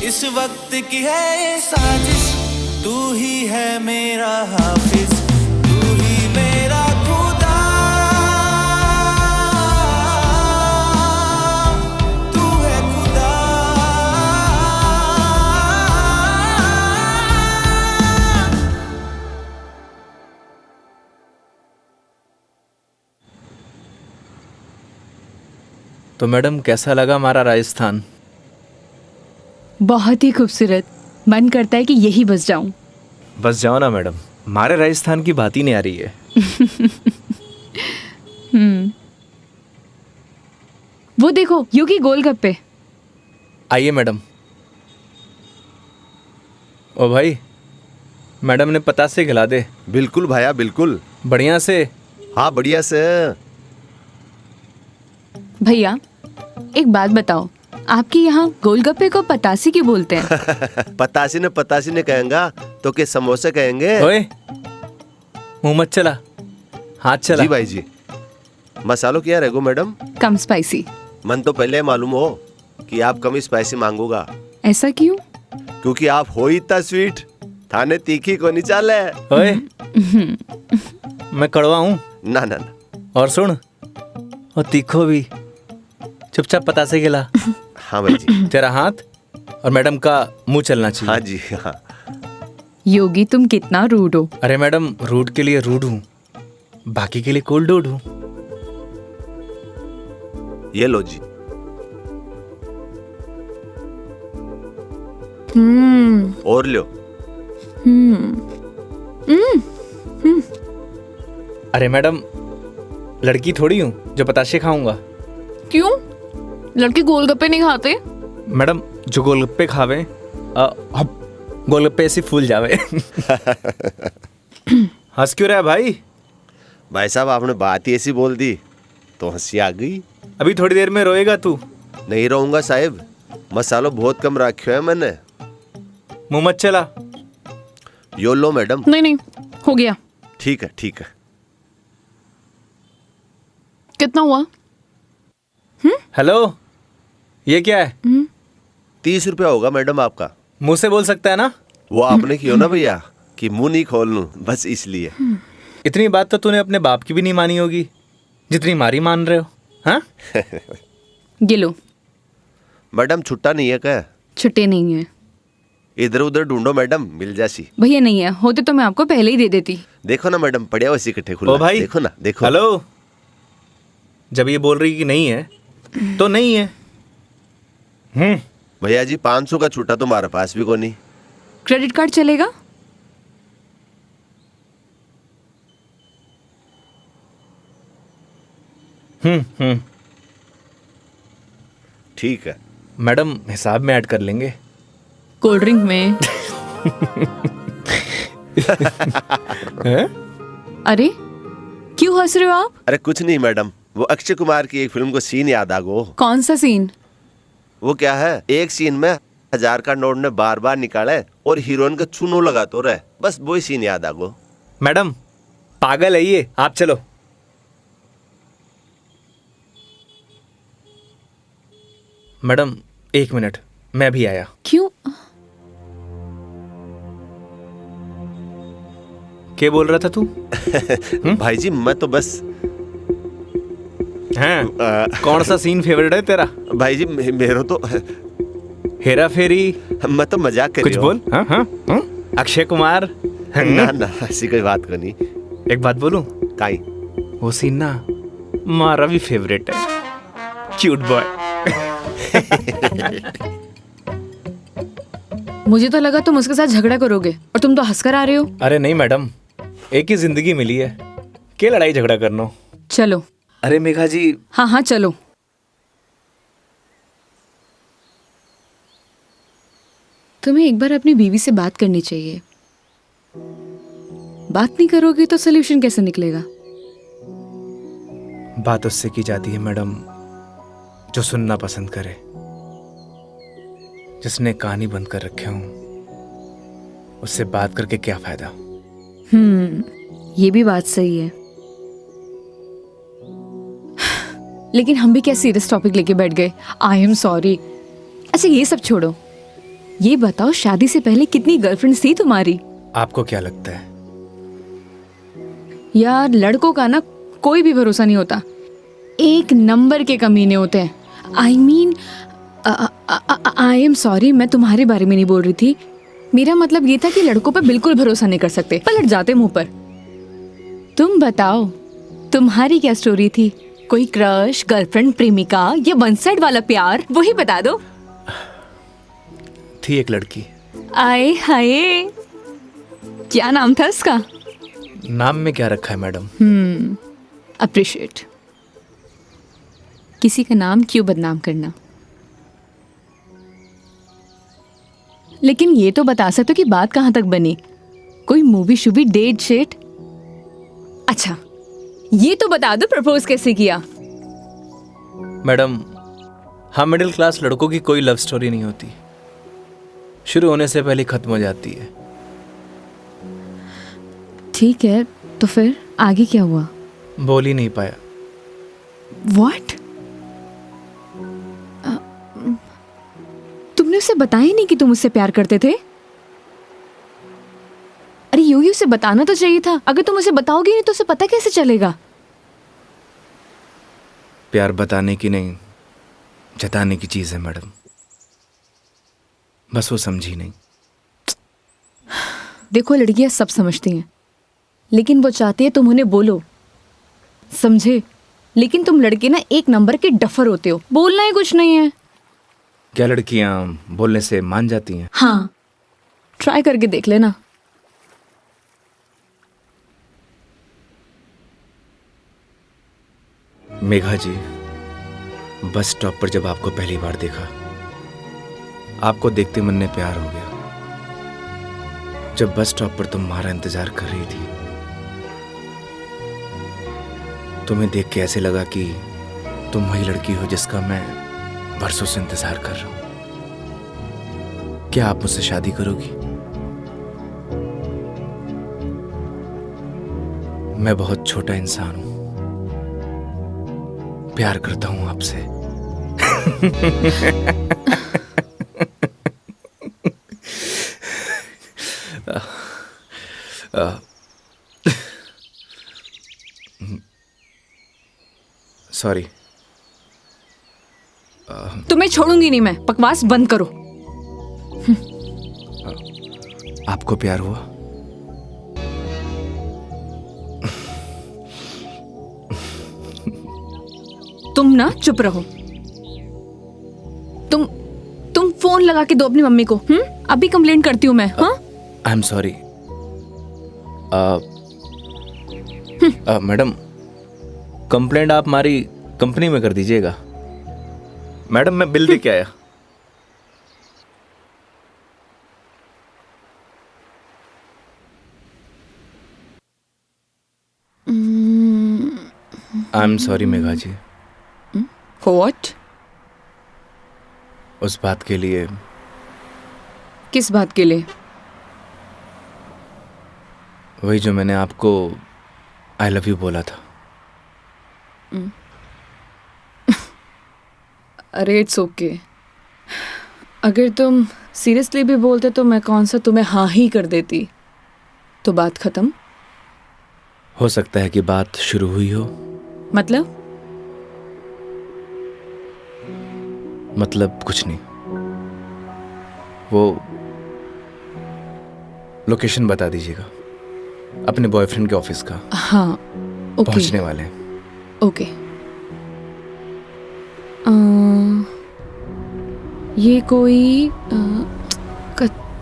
इस वक्त की है ये साजिश। तू ही है मेरा हाफिज, तू ही मेरा खुदा। तू है खुदा। तो मैडम कैसा लगा हमारा राजस्थान? बहुत ही खूबसूरत। मन करता है कि यही बस जाऊं। बस जाओ ना मैडम, हमारे राजस्थान की बात ही नहीं आ रही है। वो देखो योगी गोलगप्पे। आइए मैडम। ओ भाई, मैडम ने पतासे खिला दे। बिल्कुल भाया बिल्कुल। बढ़िया से। हाँ बढ़िया से। भैया एक बात बताओ, आपके यहाँ गोलगप्पे को पतासी क्यों बोलते हैं? पतासी ने कहेंगा तो के समोसे कहेंगे। ओए मुंह मत चला, हाथ चला। जी भाई जी। मसालों क्या रहेगो मैडम? कम स्पाइसी। मन तो पहले मालूम हो कि आप कम स्पाइसी मांगोगा। ऐसा क्यों? क्योंकि आप हो ही इतना स्वीट, थाने तीखी को नहीं चाले। ओए मैं कड़वा हूँ ना ना ना। और सुन, और तीखो भी। चुपचाप पतासे खिला। हाँ भाई जी। तेरा हाथ और मैडम का मुंह चलना चाहिए। हाँ जी हाँ। योगी तुम कितना रूड हो। अरे मैडम, रूड के लिए रूड हूँ, बाकी के लिए कोल्ड डूड हूँ। ये लो जी। और लो। अरे मैडम, लड़की थोड़ी हूँ जो पताशे खाऊंगा। क्यों? लड़के गोलगप्पे नहीं खाते? मैडम जो गोलगप्पे खावे गोलगप्पे ऐसे फूल जावे। हंस क्यों रहा है भाई? भाई साहब आपने बात ही ऐसी बोल दी तो हंसी आ गई। अभी थोड़ी देर में रोएगा तू। नहीं रहूंगा साहब, मसालो बहुत कम रखो है मैंने। मुंह मत चला। यो लो मैडम। नहीं नहीं, हो गया। ठीक है ठीक है। कितना हुआ? हेलो, ये क्या है? 30 रुपया होगा मैडम आपका। मुंह से बोल सकता है ना? वो आपने क्यों ना भैया कि मुंह नहीं खोल लूं, बस इसलिए। इतनी बात तो तूने अपने बाप की भी नहीं मानी होगी जितनी मारी मान रहे हो। हाँ? ये लो। मैडम छुट्टा नहीं है क्या? छुट्टे नहीं है इधर उधर ढूंढो मैडम, मिल जासी। भैया, नहीं है। होते तो मैं आपको पहले ही दे देती। देखो ना मैडम, पड़िया वैसे इकट्ठे खुला। ओ भाई, देखो ना, देखो। हेलो, जब ये बोल रही कि नहीं है तो नहीं है। भैया जी 500 का छुट्टा तो हमारे पास भी को नहीं। क्रेडिट कार्ड चलेगा? ठीक है मैडम, हिसाब में ऐड कर लेंगे। कोल्ड ड्रिंक में। अरे क्यों हंस रहे हो आप? अरे कुछ नहीं मैडम, वो अक्षय कुमार की एक फिल्म को सीन याद आ गो। कौन सा सीन? वो क्या है, एक सीन में 1000 का नोट ने बार बार निकाले और हीरोइन का चूनो लगा तो रहे, बस वही सीन याद आ गो। मैडम पागल है ये, आप चलो। मैडम 1 मिनट, मैं भी आया। क्यों? क्या बोल रहा था तू? भाई जी मैं तो बस हैं? कौन सा सीन फेवरेट है तेरा? भाई जी मेरा तो हेरा फेरी? मैं तो मजाक कर कुछ बोल। हाँ हाँ हाँ? अक्षय कुमार? ना ना ऐसी कोई बात को नहीं। एक बात बोलूं? काई? वो सीन ना हमारा भी फेवरेट है। Cute boy. मुझे तो लगा तुम उसके साथ झगड़ा करोगे और तुम तो हंसकर आ रहे हो। अरे नहीं मैडम, एक ही जिंदगी मिली है, क्या लड़ाई झगड़ा करना। चलो। अरे मेघा जी। हाँ हाँ चलो। तुम्हें एक बार अपनी बीवी से बात करनी चाहिए। बात नहीं करोगे तो सोल्यूशन कैसे निकलेगा? बात उससे की जाती है मैडम जो सुनना पसंद करे, जिसने कहानी बंद कर रखे हूं। उससे बात करके क्या फायदा? ये भी बात सही है। लेकिन हम भी क्या सीरियस टॉपिक लेके बैठ गए। आई एम सॉरी। अच्छा ये सब छोड़ो, ये बताओ शादी से पहले कितनी गर्लफ्रेंड्स थी तुम्हारी? आपको क्या लगता है? यार लड़कों का ना कोई भी भरोसा नहीं होता, एक नंबर के कमीने होते हैं। I mean I am sorry, मैं तुम्हारे बारे में नहीं बोल रही थी। मेरा मतलब ये था कि लड़कों पर बिल्कुल भरोसा नहीं कर सकते, पलट जाते मुंह पर। तुम बताओ तुम्हारी क्या स्टोरी थी? कोई क्रश, गर्लफ्रेंड, प्रेमिका या वन साइड वाला प्यार? वही बता दो। थी एक लड़की। आए हाय, क्या नाम था उसका? नाम में क्या रखा है मैडम? अप्रिशिएट। किसी का नाम क्यों बदनाम करना? लेकिन ये तो बता सकते हो कि बात कहाँ तक बनी? कोई मूवी शूवी, डेट शेट? अच्छा ये तो बता दो प्रपोज कैसे किया? मैडम हम मिडिल क्लास लड़कों की कोई लव स्टोरी नहीं होती, शुरू होने से पहले खत्म हो जाती है। ठीक है, तो फिर आगे क्या हुआ? बोल ही नहीं पाया। What? तुमने उसे बताया ही नहीं कि तुम उससे प्यार करते थे? अरे योगी उसे बताना तो चाहिए था। अगर तुम उसे बताओगे नहीं तो उसे पता कैसे चलेगा? प्यार बताने की नहीं, जताने की चीज है मैडम, बस वो समझी नहीं। देखो लड़कियां सब समझती हैं, लेकिन वो चाहती है तुम उन्हें बोलो, समझे? लेकिन तुम लड़के ना एक नंबर के डफर होते हो, बोलना ही कुछ नहीं है। क्या लड़कियां बोलने से मान जाती हैं? हाँ, ट्राई करके देख लेना। मेघा जी, बस स्टॉप पर जब आपको पहली बार देखा, आपको देखते मन में प्यार हो गया। जब बस स्टॉप पर तुम्हारा इंतजार कर रही थी, तुम्हें देख के ऐसे लगा कि तुम वही लड़की हो जिसका मैं बरसों से इंतजार कर रहा हूं। क्या आप मुझसे शादी करोगी? मैं बहुत छोटा इंसान हूं, प्यार करता हूं आपसे। सॉरी। तुम्हें छोड़ूंगी नहीं मैं, बकवास बंद करो। आपको प्यार हुआ? तुम ना चुप रहो। तुम फोन लगा के दो अपनी मम्मी को। अभी कंप्लेंट करती हूँ मैं। हाँ, आई एम सॉरी। मैडम, कंप्लेंट आप हमारी कंपनी में कर दीजिएगा। मैडम, मैं बिल दे के आया। I am sorry Megha ji, what? उस बात के लिए। किस बात के लिए? वही जो मैंने आपको आई लव यू बोला था। अरे इट्स ओके। अगर तुम सीरियसली भी बोलते तो मैं कौन सा तुम्हें हाँ ही कर देती, तो बात खत्म। हो सकता है कि बात शुरू हुई हो। मतलब कुछ नहीं। वो लोकेशन बता दीजिएगा अपने बॉयफ्रेंड के ऑफिस का। हाँ, ओके। पहुंचने वाले हैं। ओके। ये कोई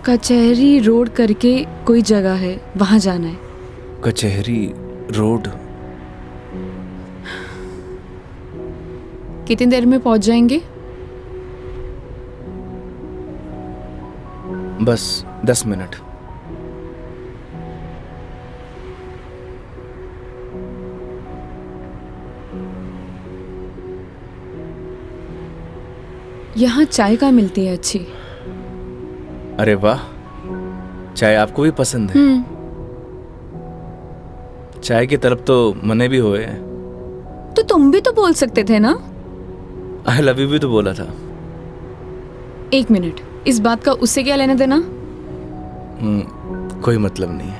कचहरी रोड करके कोई जगह है, वहां जाना है। कचहरी रोड? कितनी देर में पहुंच जाएंगे? बस 10 मिनट। यहाँ चाय का मिलती है अच्छी। अरे वाह, चाय आपको भी पसंद है? चाय की तरफ तो मने भी हुए हैं। तो तुम भी तो बोल सकते थे ना। आई लव यू भी तो बोला था। 1 मिनट, इस बात का उससे क्या लेना देना? कोई मतलब नहीं है।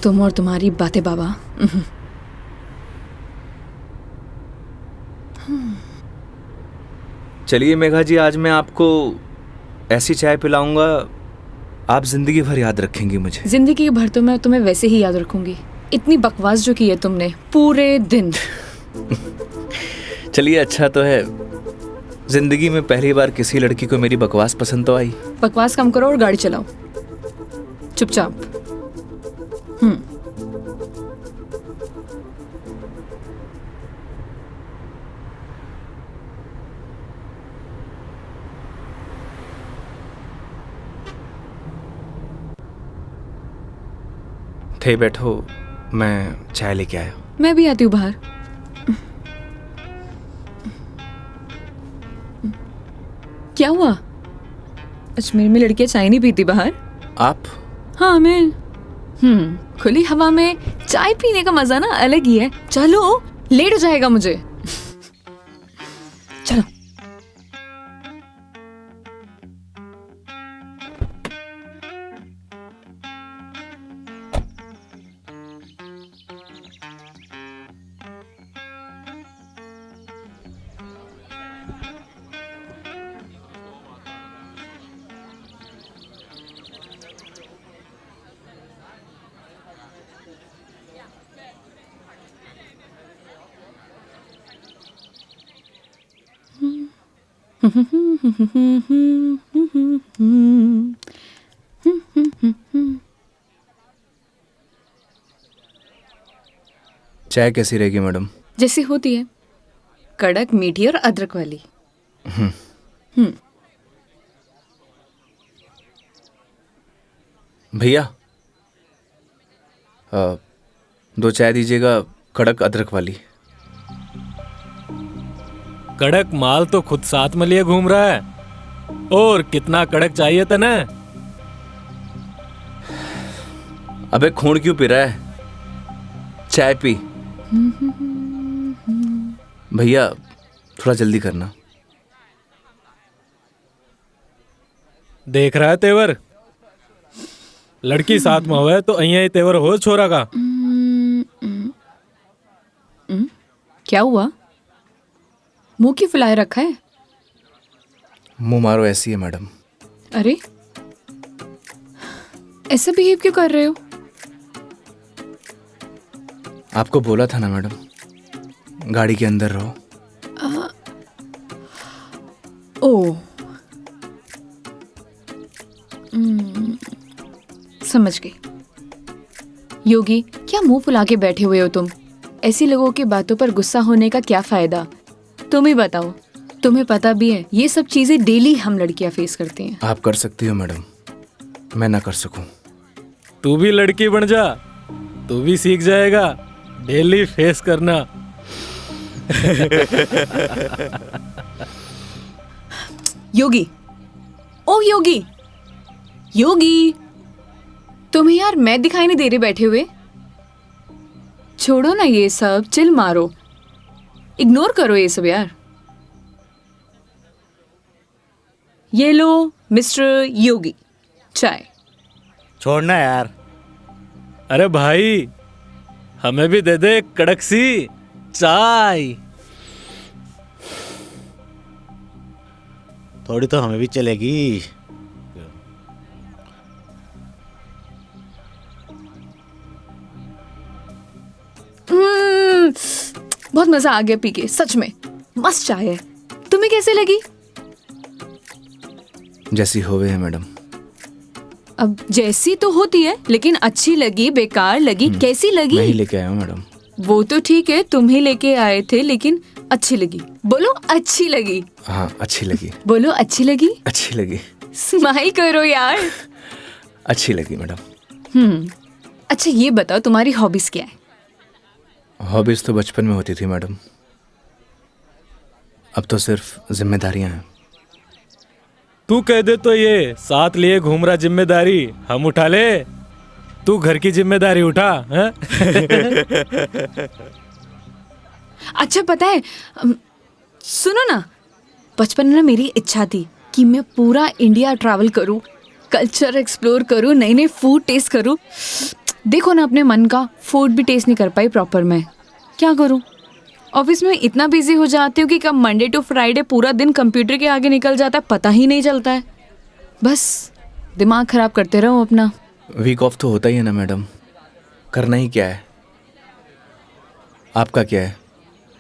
तुम और तुम्हारी बातें बाबा। चलिए मेघा जी, आज मैं आपको ऐसी चाय पिलाऊंगा, आप जिंदगी भर याद रखेंगी मुझे। जिंदगी भर तो मैं तुम्हें वैसे ही याद रखूंगी। इतनी बकवास जो की है तुमने पूरे दिन। चलिए, अच्छा तो है, जिंदगी में पहली बार किसी लड़की को मेरी बकवास पसंद तो आई। बकवास कम करो और गाड़ी चलाओ चुपचाप। थे बैठो, मैं चाय लेके आया। मैं भी आती हूँ बाहर। क्या हुआ? अजमेर में लड़कियां चाय नहीं पीती बाहर? आप? हाँ, मैं। खुली हवा में चाय पीने का मजा ना अलग ही है। चलो, लेट हो जाएगा मुझे। चलो। चाय कैसी रहेगी मैडम? जैसी होती है, कड़क, मीठी और अदरक वाली। भैया 2 चाय दीजिएगा, कड़क अदरक वाली। कड़क माल तो खुद साथ में लिए घूम रहा है, और कितना कड़क चाहिए था ना? अबे खून क्यों पी रहा है, चाय पी। भैया थोड़ा जल्दी करना। देख रहा है तेवर, लड़की साथ में हुआ है तो अहिया ही तेवर हो छोरा का। क्या हुआ, मुंह क्यों फुलाए रखा है? मुंह मारो ऐसी है मैडम। अरे ऐसा बिहेव क्यों कर रहे हो? आपको बोला था ना मैडम, गाड़ी के अंदर रहो। ओ समझ गई। योगी, क्या मुंह फुला के बैठे हुए हो तुम? ऐसी लोगों की बातों पर गुस्सा होने का क्या फायदा? तुम ही बताओ, तुम्हें पता भी है ये सब चीजें डेली हम लड़कियां फेस करती हैं। आप कर सकती हो मैडम, मैं ना कर सकूं। तू भी लड़की बन जा, तू भी सीख जाएगा डेली फेस करना। योगी, ओ योगी, योगी, तुम्हें यार मैं दिखाई नहीं दे रही बैठे हुए? छोड़ो ना ये सब, चिल मारो, इग्नोर करो ये सब यार। ये लो मिस्टर योगी, चाय। छोड़ना यार। अरे भाई, हमें भी दे दे कड़क सी चाय। थोड़ी तो हमें भी चलेगी। बहुत मजा आ गया पी के, सच में मस्त चाय है। तुम्हें कैसे लगी? जैसी होवे है मैडम। अब जैसी तो होती है, लेकिन अच्छी लगी, बेकार लगी, कैसी लगी? मैं ही लेके आया हूँ मैडम। वो तो ठीक है, तुम ही लेके आए थे, लेकिन अच्छी लगी। बोलो अच्छी लगी। हाँ अच्छी लगी। बोलो अच्छी लगी। अच्छी लगी। स्माइल करो यार। अच्छी लगी मैडम। अच्छा ये बताओ, तुम्हारी हॉबीज क्या है? हॉबीज तो बचपन में होती थी मैडम, अब तो सिर्फ जिम्मेदारियां हैं। तू कह दे तो ये साथ लिए घूम रहा जिम्मेदारी हम उठा ले, तू घर की जिम्मेदारी उठा है? अच्छा पता है, सुनो ना, बचपन में ना मेरी इच्छा थी कि मैं पूरा इंडिया ट्रैवल करूं, कल्चर एक्सप्लोर करूं, नए नए फूड टेस्ट करूं। देखो ना, अपने मन का फूड भी टेस्ट नहीं कर पाई प्रॉपर मैं। क्या करूं? ऑफिस में इतना बिजी हो जाती हूँ कि कब मंडे टू फ्राइडे पूरा दिन कंप्यूटर के आगे निकल जाता है, पता ही नहीं चलता है। बस दिमाग खराब करते रहो अपना। वीक ऑफ तो होता ही है ना मैडम, करना ही क्या है। आपका क्या है,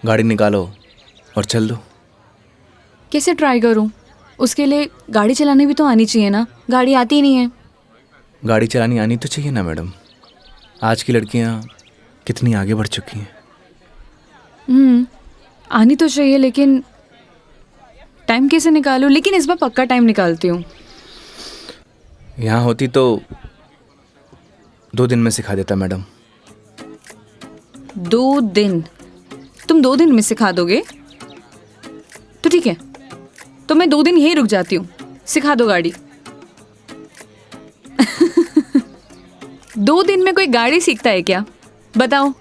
गाड़ी निकालो और चल दो। कैसे ट्राई करूं? उसके लिए गाड़ी चलानी भी तो आनी चाहिए ना, गाड़ी आती ही नहीं है। गाड़ी चलानी आनी तो चाहिए ना मैडम, आज की लड़कियां कितनी आगे बढ़ चुकी हैं। आनी तो चाहिए, लेकिन टाइम कैसे निकालूं? लेकिन इस बार पक्का टाइम निकालती हूँ। यहाँ होती तो 2 दिन में सिखा देता मैडम। 2 दिन? तुम 2 दिन में सिखा दोगे? तो ठीक है, तो मैं 2 दिन यहीं रुक जाती हूँ, सिखा दो गाड़ी। 2 दिन में कोई गाड़ी सीखता है क्या? बताओ।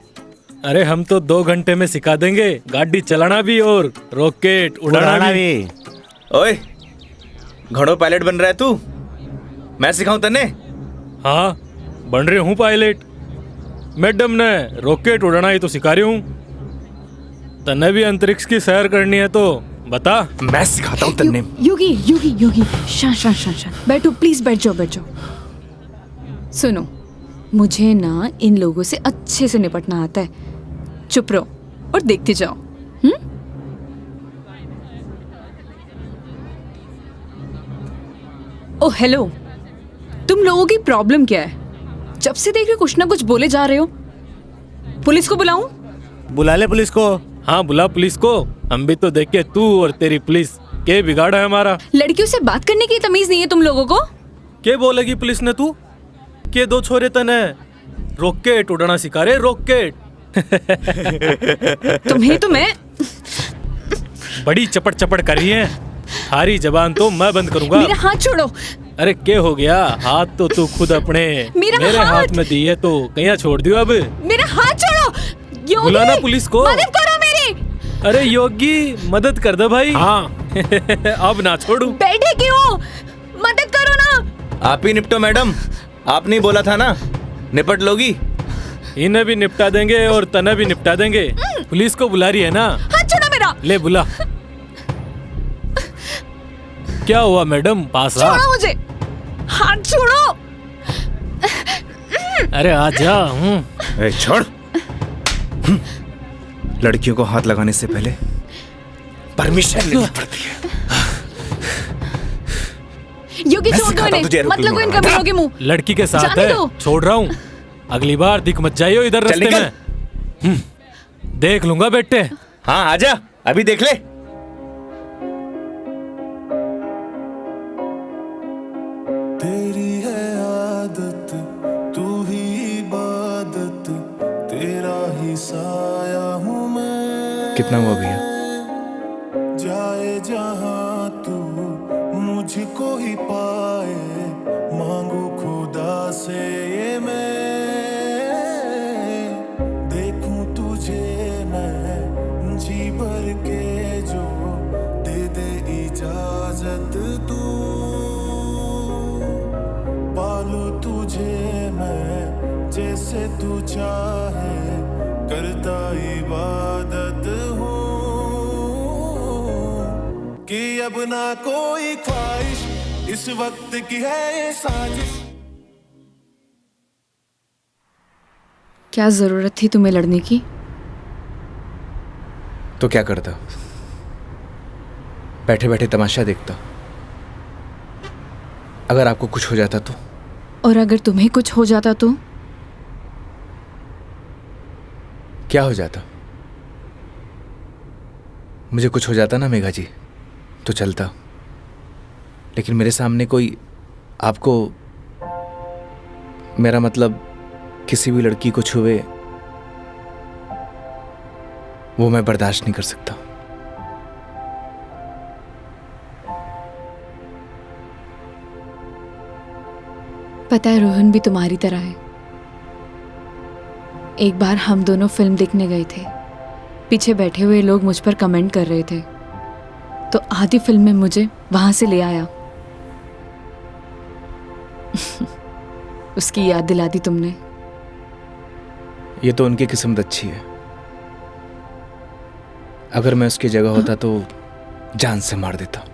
अरे हम तो 2 घंटे में सिखा देंगे, गाड़ी चलाना भी और रॉकेट उड़ाना भी। ओए, घोड़ों पायलट बन रहा है तू? मैं सिखाऊं तन्ने? हाँ बन रही हूँ पायलट। मैडम ने रॉकेट उड़ाना ही तो सिखा रही हूँ। तन्ने भी अंतरिक्ष की सैर करनी है तो बता। मैं सिखाता हूँ तन्ने। योगी योगी योगी, शांत शांत शांत शांत, बैठो प्लीज, बैठ जाओ बैठ जाओ। सुनो, मुझे ना इन लोगों से अच्छे से निपटना आता है। चुप रहो और देखते जाओ। ओ हेलो, तुम लोगों की प्रॉब्लम क्या है? जब से देख रहे कुछ ना कुछ बोले जा रहे हो। पुलिस को बुलाऊं? बुला ले पुलिस को। हाँ बुला पुलिस को, हम भी तो देखे तू और तेरी पुलिस के बिगाड़ा है हमारा? लड़कियों से बात करने की तमीज नहीं है तुम लोगों को? के बोलेगी पुलिस ने तू? के दो छोरे तने रॉकेट उड़ाना सिखा रहे, रॉकेट। तुम्हें तो मैं बड़ी चपड़ चपड़ कर रही है। हारी जबान तो मैं बंद करूंगा। मेरा हाथ छोड़ो। अरे क्या हो गया? हाथ तो तू खुद अपने मेरे हाथ में दी है तो कहीं छोड़ दियो अब। मेरा हाथ छोड़ो। योगी, बुलाना पुलिस को। मदद करो मेरी। अरे योगी मदद कर दे भाई। हाँ अब ना छोड़ू। बैठे क्यों? मदद करो ना। आप ही निपटो मैडम, आपने बोला था ना निपट लोगी। इन्हें भी निपटा देंगे और तने भी निपटा देंगे। पुलिस को बुला रही है ना? हाथ छोड़ो मेरा। ले बुला। क्या हुआ मैडम? पास आ। छोड़ो मुझे, हाथ छोड़ो। अरे आ जा। ए, छोड़। लड़कियों को हाथ लगाने से पहले परमिशन लेनी पड़ती है। योगी मैं छोड़ दो सिखाता हूं इन्हें, तुझे मत एरोप्लेन लगो इन उड़ाना। कमीनों के मुंह। लड़की के साथ जाने है, दो। छोड़ रहा हूँ। अगली बार दिख मत जाइयो इधर चल रास्ते निकल। में। देख लूंगा बेटे। हाँ आजा, अभी देख ले। तेरी है आदत, तू ही इबादत, तेरा ही साया हूँ मैं। कितना हुआ भैया? जाए जहाँ तू मुझको ही पाए, मांगू खुदा से ये मैं। देखूं तुझे मैं जी भर के, जो दे दे इजाजत तू। पालू तुझे मैं जैसे तू चाहे, करता इबादत हूँ कि अब ना कोई ख्वाहिश, इस वक्त की है ये साजिश। क्या जरूरत थी तुम्हें लड़ने की? तो क्या करता? बैठे बैठे तमाशा देखता। अगर आपको कुछ हो जाता तो? और अगर तुम्हें कुछ हो जाता तो? क्या हो जाता? मुझे कुछ हो जाता ना मेघा जी तो चलता, लेकिन मेरे सामने कोई आपको, मेरा मतलब किसी भी लड़की को छुए, वो मैं बर्दाश्त नहीं कर सकता। पता है रोहन भी तुम्हारी तरह है। एक बार हम दोनों फिल्म देखने गए थे। पीछे बैठे हुए लोग मुझ पर कमेंट कर रहे थे, तो आधी फिल्म में मुझे वहां से ले आया। उसकी याद दिला दी तुमने। ये तो उनकी किस्मत अच्छी है। अगर मैं उसकी जगह होता तो जान से मार देता।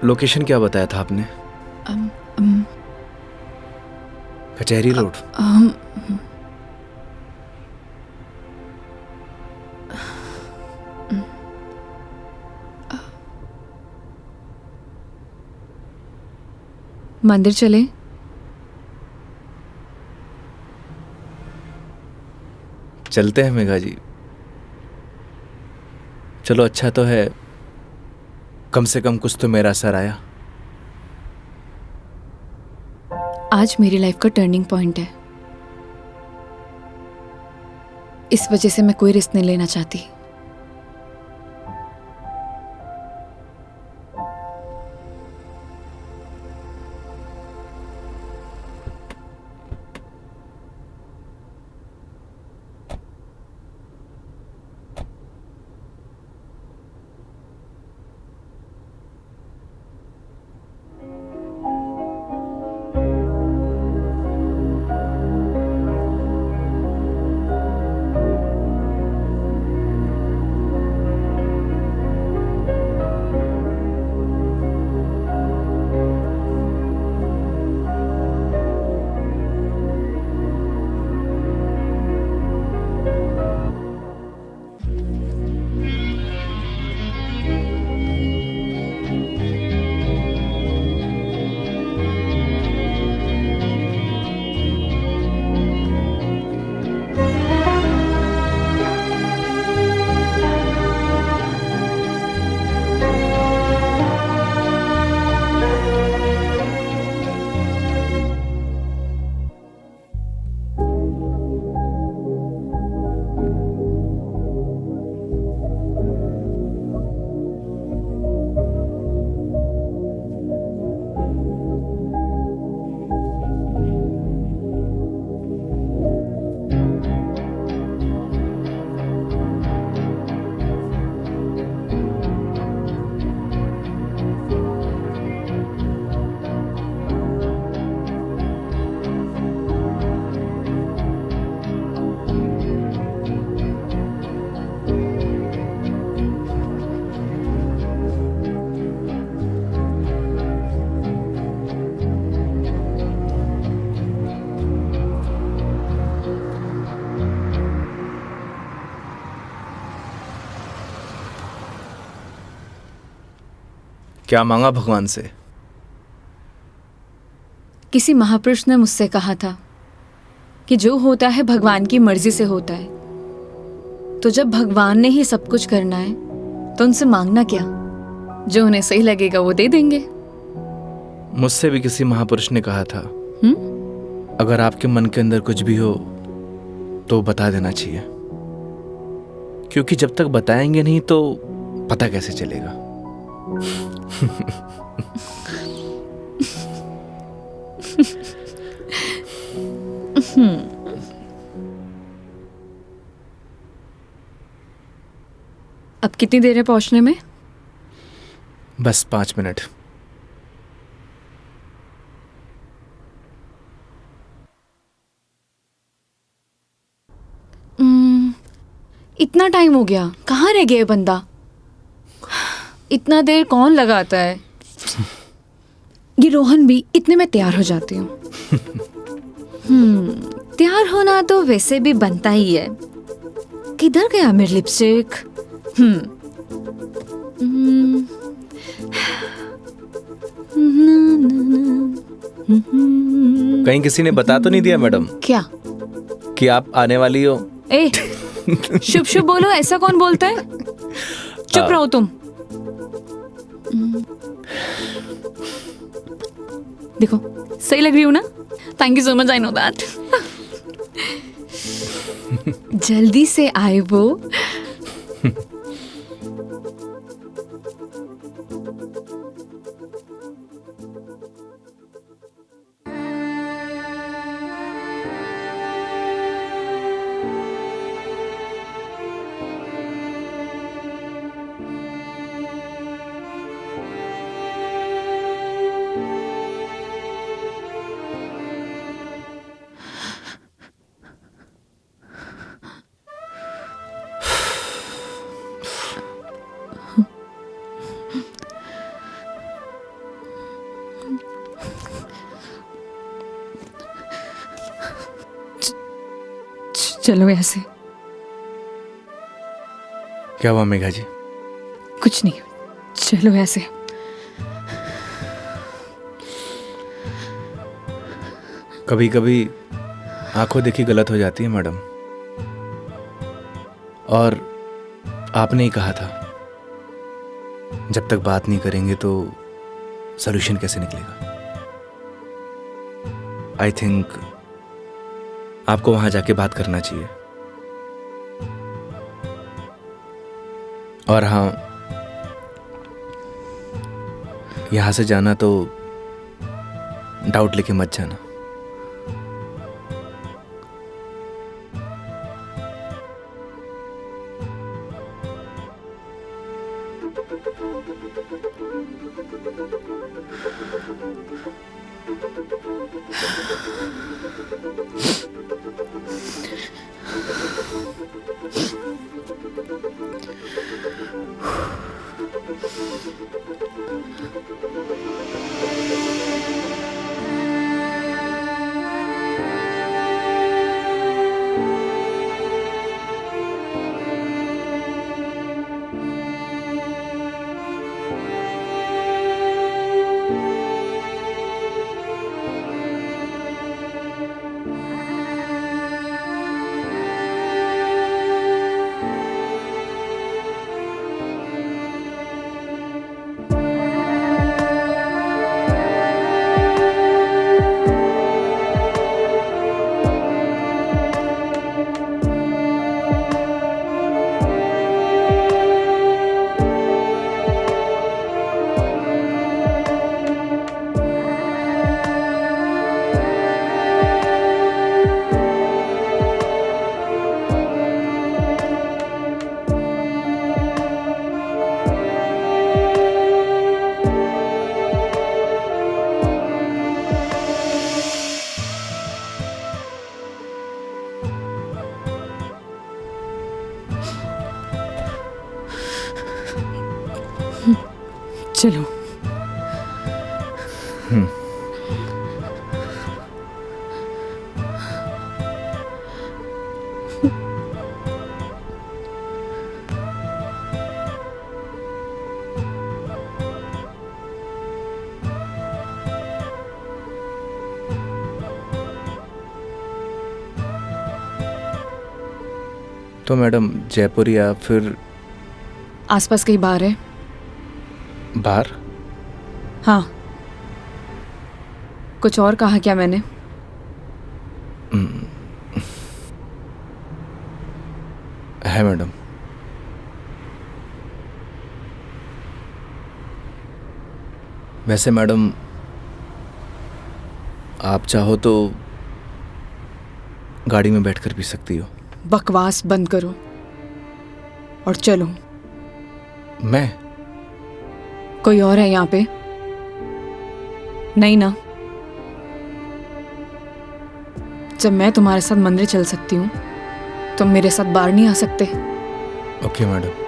लोकेशन क्या बताया था आपने? कचहरी रोड। मंदिर चले? चलते हैं मेघा जी। चलो अच्छा तो है, कम से कम कुछ तो मेरा असर आया। आज मेरी लाइफ का टर्निंग पॉइंट है। इस वजह से मैं कोई रिस्क नहीं लेना चाहती। क्या मांगा भगवान से? किसी महापुरुष ने मुझसे कहा था कि जो होता है भगवान की मर्जी से होता है, तो जब भगवान ने ही सब कुछ करना है तो उनसे मांगना क्या, जो उन्हें सही लगेगा वो दे देंगे। मुझसे भी किसी महापुरुष ने कहा था, अगर आपके मन के अंदर कुछ भी हो तो बता देना चाहिए, क्योंकि जब तक बताएंगे नहीं तो पता कैसे चलेगा। अब कितनी देर है पहुंचने में? बस 5 मिनट। इतना टाइम हो गया, कहाँ रह गया ये बंदा? इतना देर कौन लगाता है? ये रोहन भी, इतने में तैयार हो जाती हूँ। तैयार होना तो वैसे भी बनता ही है। किधर गया मेरी लिपस्टिक? कहीं किसी ने बता तो नहीं दिया मैडम क्या? कि आप आने वाली हो? ए, शुभ शुभ बोलो, ऐसा कौन बोलता है? चुप रहो तुम। देखो सही लग रही हूँ ना? Thank you so much, I know that. जल्दी से आए वो। चलो ऐसे। क्या हुआ मेघा जी? कुछ नहीं, चलो ऐसे। कभी कभी आंखों देखी गलत हो जाती है मैडम, और आपने ही कहा था जब तक बात नहीं करेंगे तो सॉल्यूशन कैसे निकलेगा। आई थिंक आपको वहां जाके बात करना चाहिए। और हाँ, यहां से जाना तो डाउट लेके मत जाना। चलो। तो मैडम जयपुर या फिर आसपास कहीं बाहर है? बाहर? हाँ। कुछ और कहा क्या मैंने? है मैडम। वैसे मैडम आप चाहो तो गाड़ी में बैठकर पी सकती हो। बकवास बंद करो और चलो। मैं? कोई और है यहाँ पे? नहीं ना? जब मैं तुम्हारे साथ मंदिर चल सकती हूँ, तुम मेरे साथ बाहर नहीं आ सकते? Okay madam.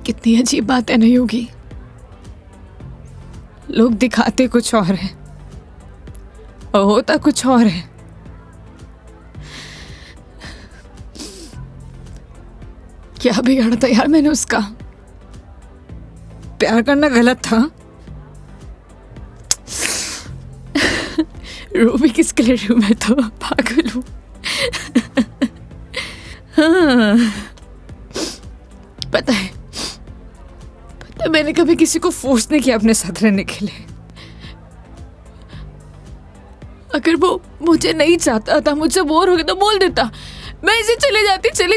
कितनी अजीब बात है ना योगी। लोग दिखाते कुछ और है और होता कुछ और है। क्या बिगाड़ा था यार मैंने उसका? प्यार करना गलत था? रो भी किसके लिए रही हूं? मैं तो पागल हूं। हाँ, पता है मैंने कभी किसी को फोर्स नहीं किया अपने साथ रहने के लिए। अगर वो मुझे नहीं चाहता था, मुझे बोर हो गया तो बोल देता, मैं इसे चले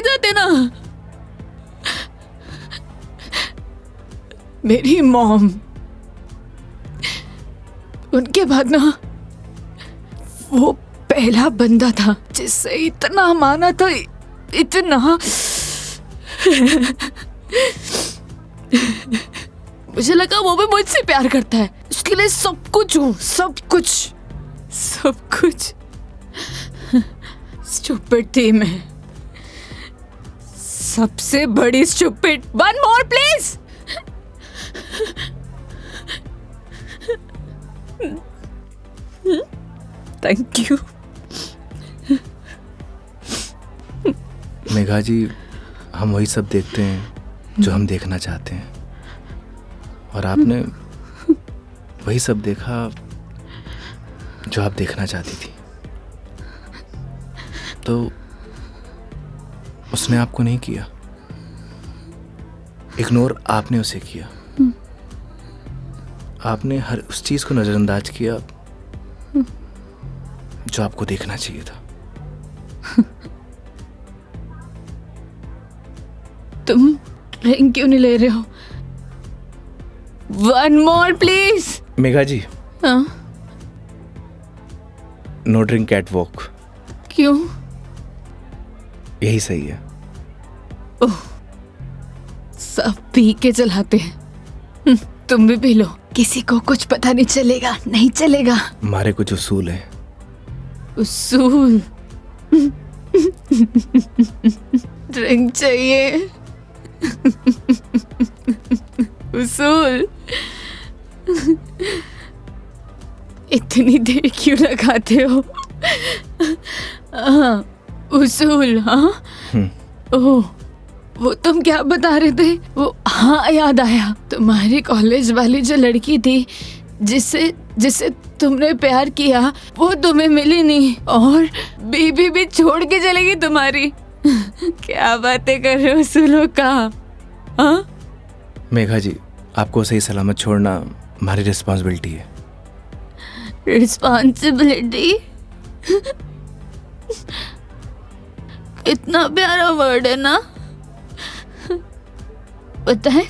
जाते ना। मेरी मॉम, उनके बाद ना वो पहला बंदा था जिससे इतना माना था, इतना। मुझे लगा वो भी मुझसे प्यार करता है, उसके लिए सब कुछ हूँ, सब कुछ। स्टूपिड थी मैं, सबसे बड़ी stupid. One more please. Thank you. Megha ji, हम वही सब देखते हैं जो हम देखना चाहते हैं, और आपने वही सब देखा जो आप देखना चाहती थी। तो उसने आपको नहीं किया, इग्नोर आपने उसे किया। आपने हर उस चीज को नजरअंदाज किया जो आपको देखना चाहिए था। तुम ड्रिंक क्यों नहीं ले रहे हो? One more please. Megha ji, हाँ? No drink at walk. क्यों? यही सही है। ओह, सब पी के चलाते हैं। तुम भी पी लो, किसी को कुछ पता नहीं चलेगा। नहीं चलेगा। हमारे कुछ उसूल हैं। उसूल? ड्रिंक चाहिए। उसूल? इतनी देर क्यों लगाते हो? हाँ, उसूल। हाँ, ओह, वो तुम क्या बता रहे थे? वो, हाँ याद आया, तुम्हारी कॉलेज वाली जो लड़की थी जिससे तुमने प्यार किया, वो तुम्हें मिली नहीं और बीबी भी छोड़ के चलेगी तुम्हारी। क्या बातें कर रहे हो उसूलों का? हाँ? मेघा जी, आपको सही सलामत छोड़ना हमारी रिस्पॉन्सिबिलिटी है। रिस्पॉन्सिबिलिटी? कितना प्यारा वर्ड है ना? पता है,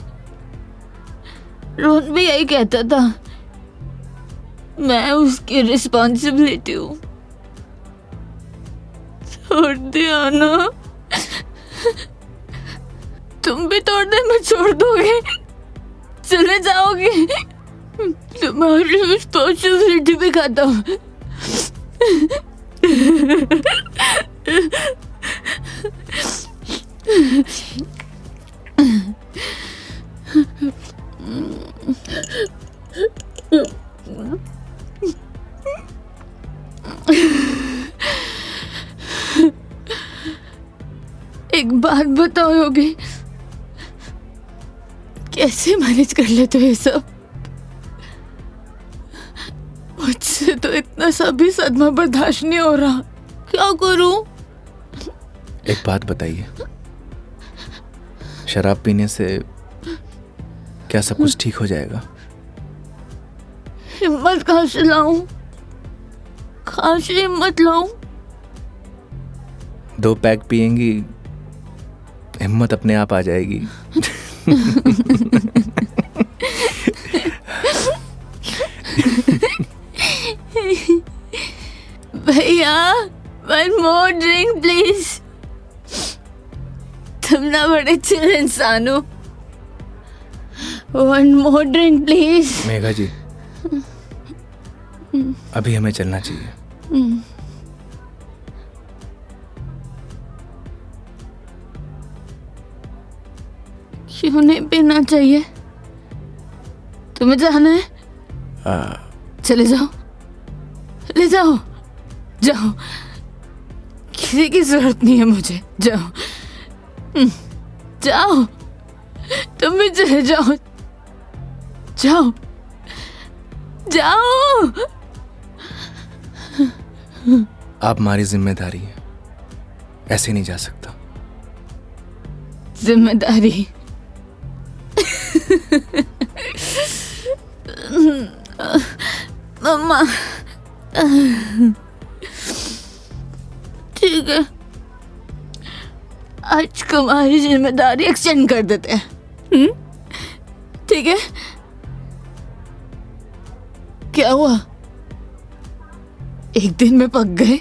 रोहन भी यही कहता था, मैं उसकी रिस्पॉन्सिबिलिटी हूँ। छोड़ दिया ना? तुम भी तोड़ दे, मैं छोड़ दोगे? चले जाओगे? तुम्हारी रिस्पॉन्सिबिलिटी भी खत्म। एक बात बताओ योगी, कैसे मैनेज कर लेते हो ये सब? मुझसे तो इतना सा भी सदमा बर्दाश्त नहीं हो रहा, क्या करूं? एक बात बताइए, शराब पीने से क्या सब कुछ ठीक हो जाएगा? हिम्मत कहाँ से लाऊं? कहाँ से हिम्मत लाऊं? 2 पैक पिएंगी, हिम्मत अपने आप आ जाएगी। भैया, one more drink please। तुम ना बड़े चिल इंसान हो। One more drink please। Megha जी, अभी हमें चलना चाहिए। क्यों नहीं पीना चाहिए? तुम्हें जाना है? चले जाओ, ले जाओ, जाओ, किसी की जरूरत नहीं है मुझे, जाओ, जाओ, तुम भी चले जाओ, जाओ, जाओ। आप हमारी जिम्मेदारी है, ऐसे नहीं जा सकता। जिम्मेदारी? मम्मा, ठीक है, आज तुम्हारी जिम्मेदारी एक्सटेंड कर देते हैं। ठीक है? क्या हुआ? एक दिन में पक गए?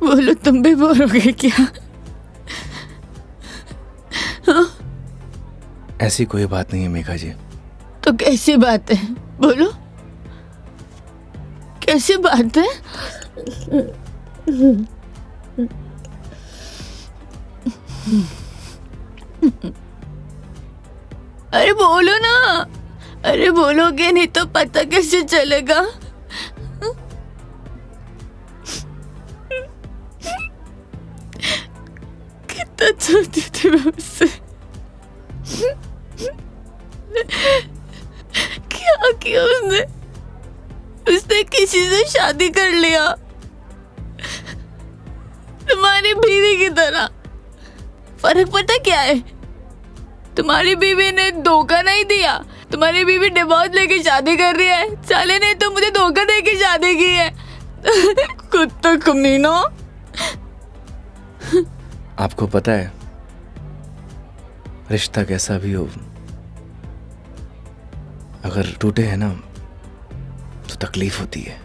बोलो, तुम भी बोर हो गए क्या? हाँ? ऐसी कोई बात नहीं है मेघा जी। तो कैसी बात है? बोलो, कैसी बात है? अरे बोलो ना, अरे बोलोगे नहीं तो पता कैसे चलेगा? कितना चाहती थी मैं उससे, क्या किया उसने? उसने किसी से शादी कर लिया, तुम्हारी बीवी की तरह। फर्क पता क्या है? तुम्हारी बीवी ने धोखा नहीं दिया, तुम्हारी बीवी डिवोर्स लेके शादी कर रही है। साले ने तो मुझे धोखा दे के शादी की है। कुत्ता कमीना। आपको पता है, रिश्ता कैसा भी हो, अगर टूटे है ना तो तकलीफ होती है।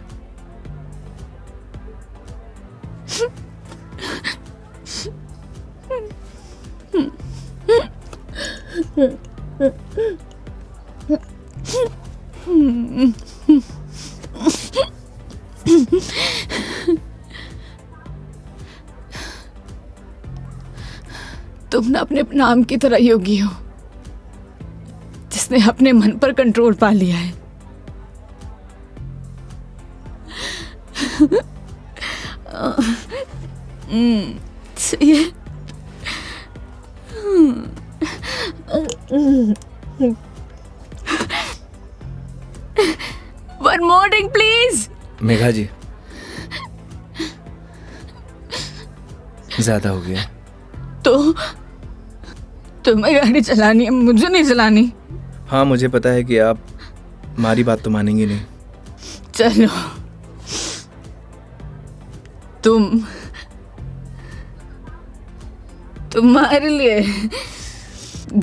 तुम ना अपने नाम की तरह योगी हो, जिसने अपने मन पर कंट्रोल पा लिया है। सही है। One more drink, please। Megha जी, ज्यादा हो गया। तो तुम्हें गाड़ी चलानी है, मुझे नहीं चलानी। हाँ, मुझे पता है कि आप हमारी बात तो मानेंगी नहीं। चलो, तुम्हारे लिए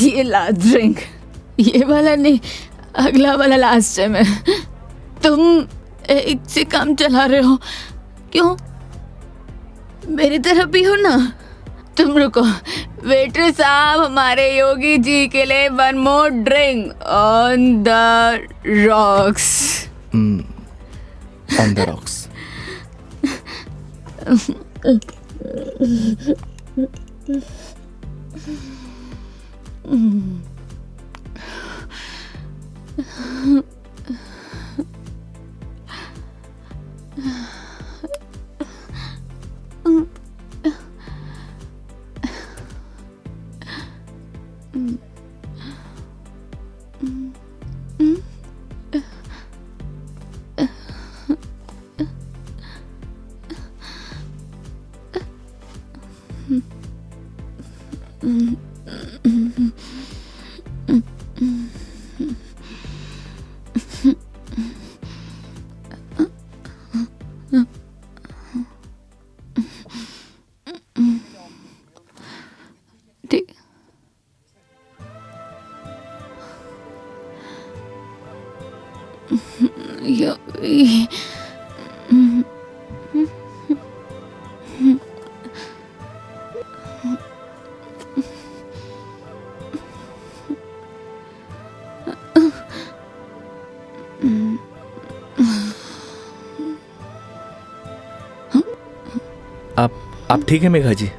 ये लास्ट ड्रिंक, ये वाला नहीं, अगला वाला लास्ट है। मैं तुम एक से काम चला रहे हो, क्यों? मेरी तरह भी हो ना। तुम रुको, वेटर साहब, हमारे योगी जी के लिए 1 more drink on the rocks. On the rocks. ठीक। योगी आप ठीक है मेघा जी?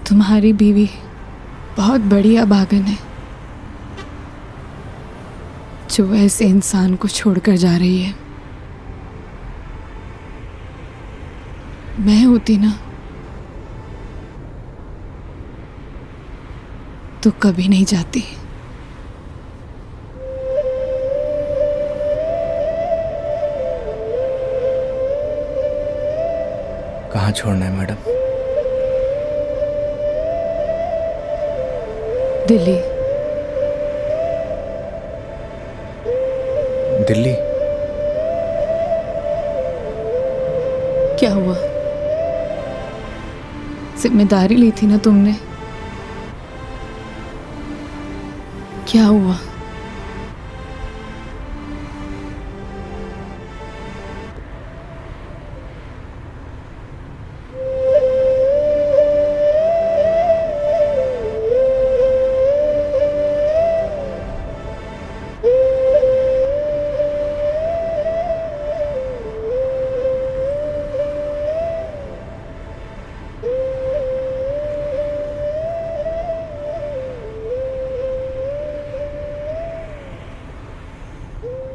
तुम्हारी बीवी बहुत बड़ी अभागन है जो ऐसे इंसान को छोड़कर जा रही है। मैं होती ना तो कभी नहीं जाती। कहाँ छोड़ना है मैडम? दिल्ली। दिल्ली? क्या हुआ? जिम्मेदारी ली थी ना तुमने। क्या हुआ?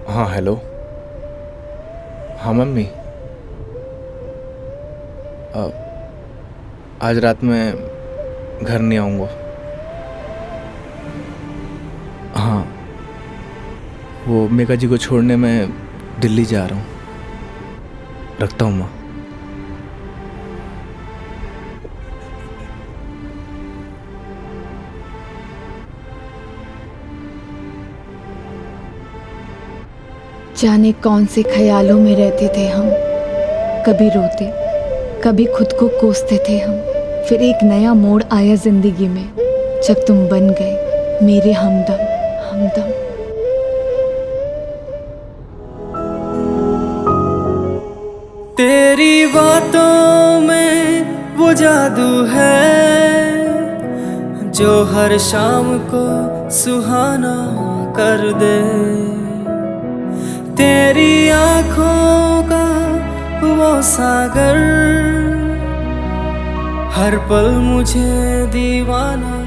हाँ हेलो। हाँ मम्मी, आज रात में घर नहीं आऊँगा। हाँ, वो मेघा जी को छोड़ने मैं दिल्ली जा रहा हूँ। रखता हूँ माँ। जाने कौन से ख्यालों में रहते थे हम। कभी रोते, कभी खुद को कोसते थे हम। फिर एक नया मोड़ आया जिंदगी में जब तुम बन गए मेरे हमदम। हमदम। तेरी बातों में वो जादू है जो हर शाम को सुहाना कर दे। तेरी आँखों का वो सागर हर पल मुझे दीवाना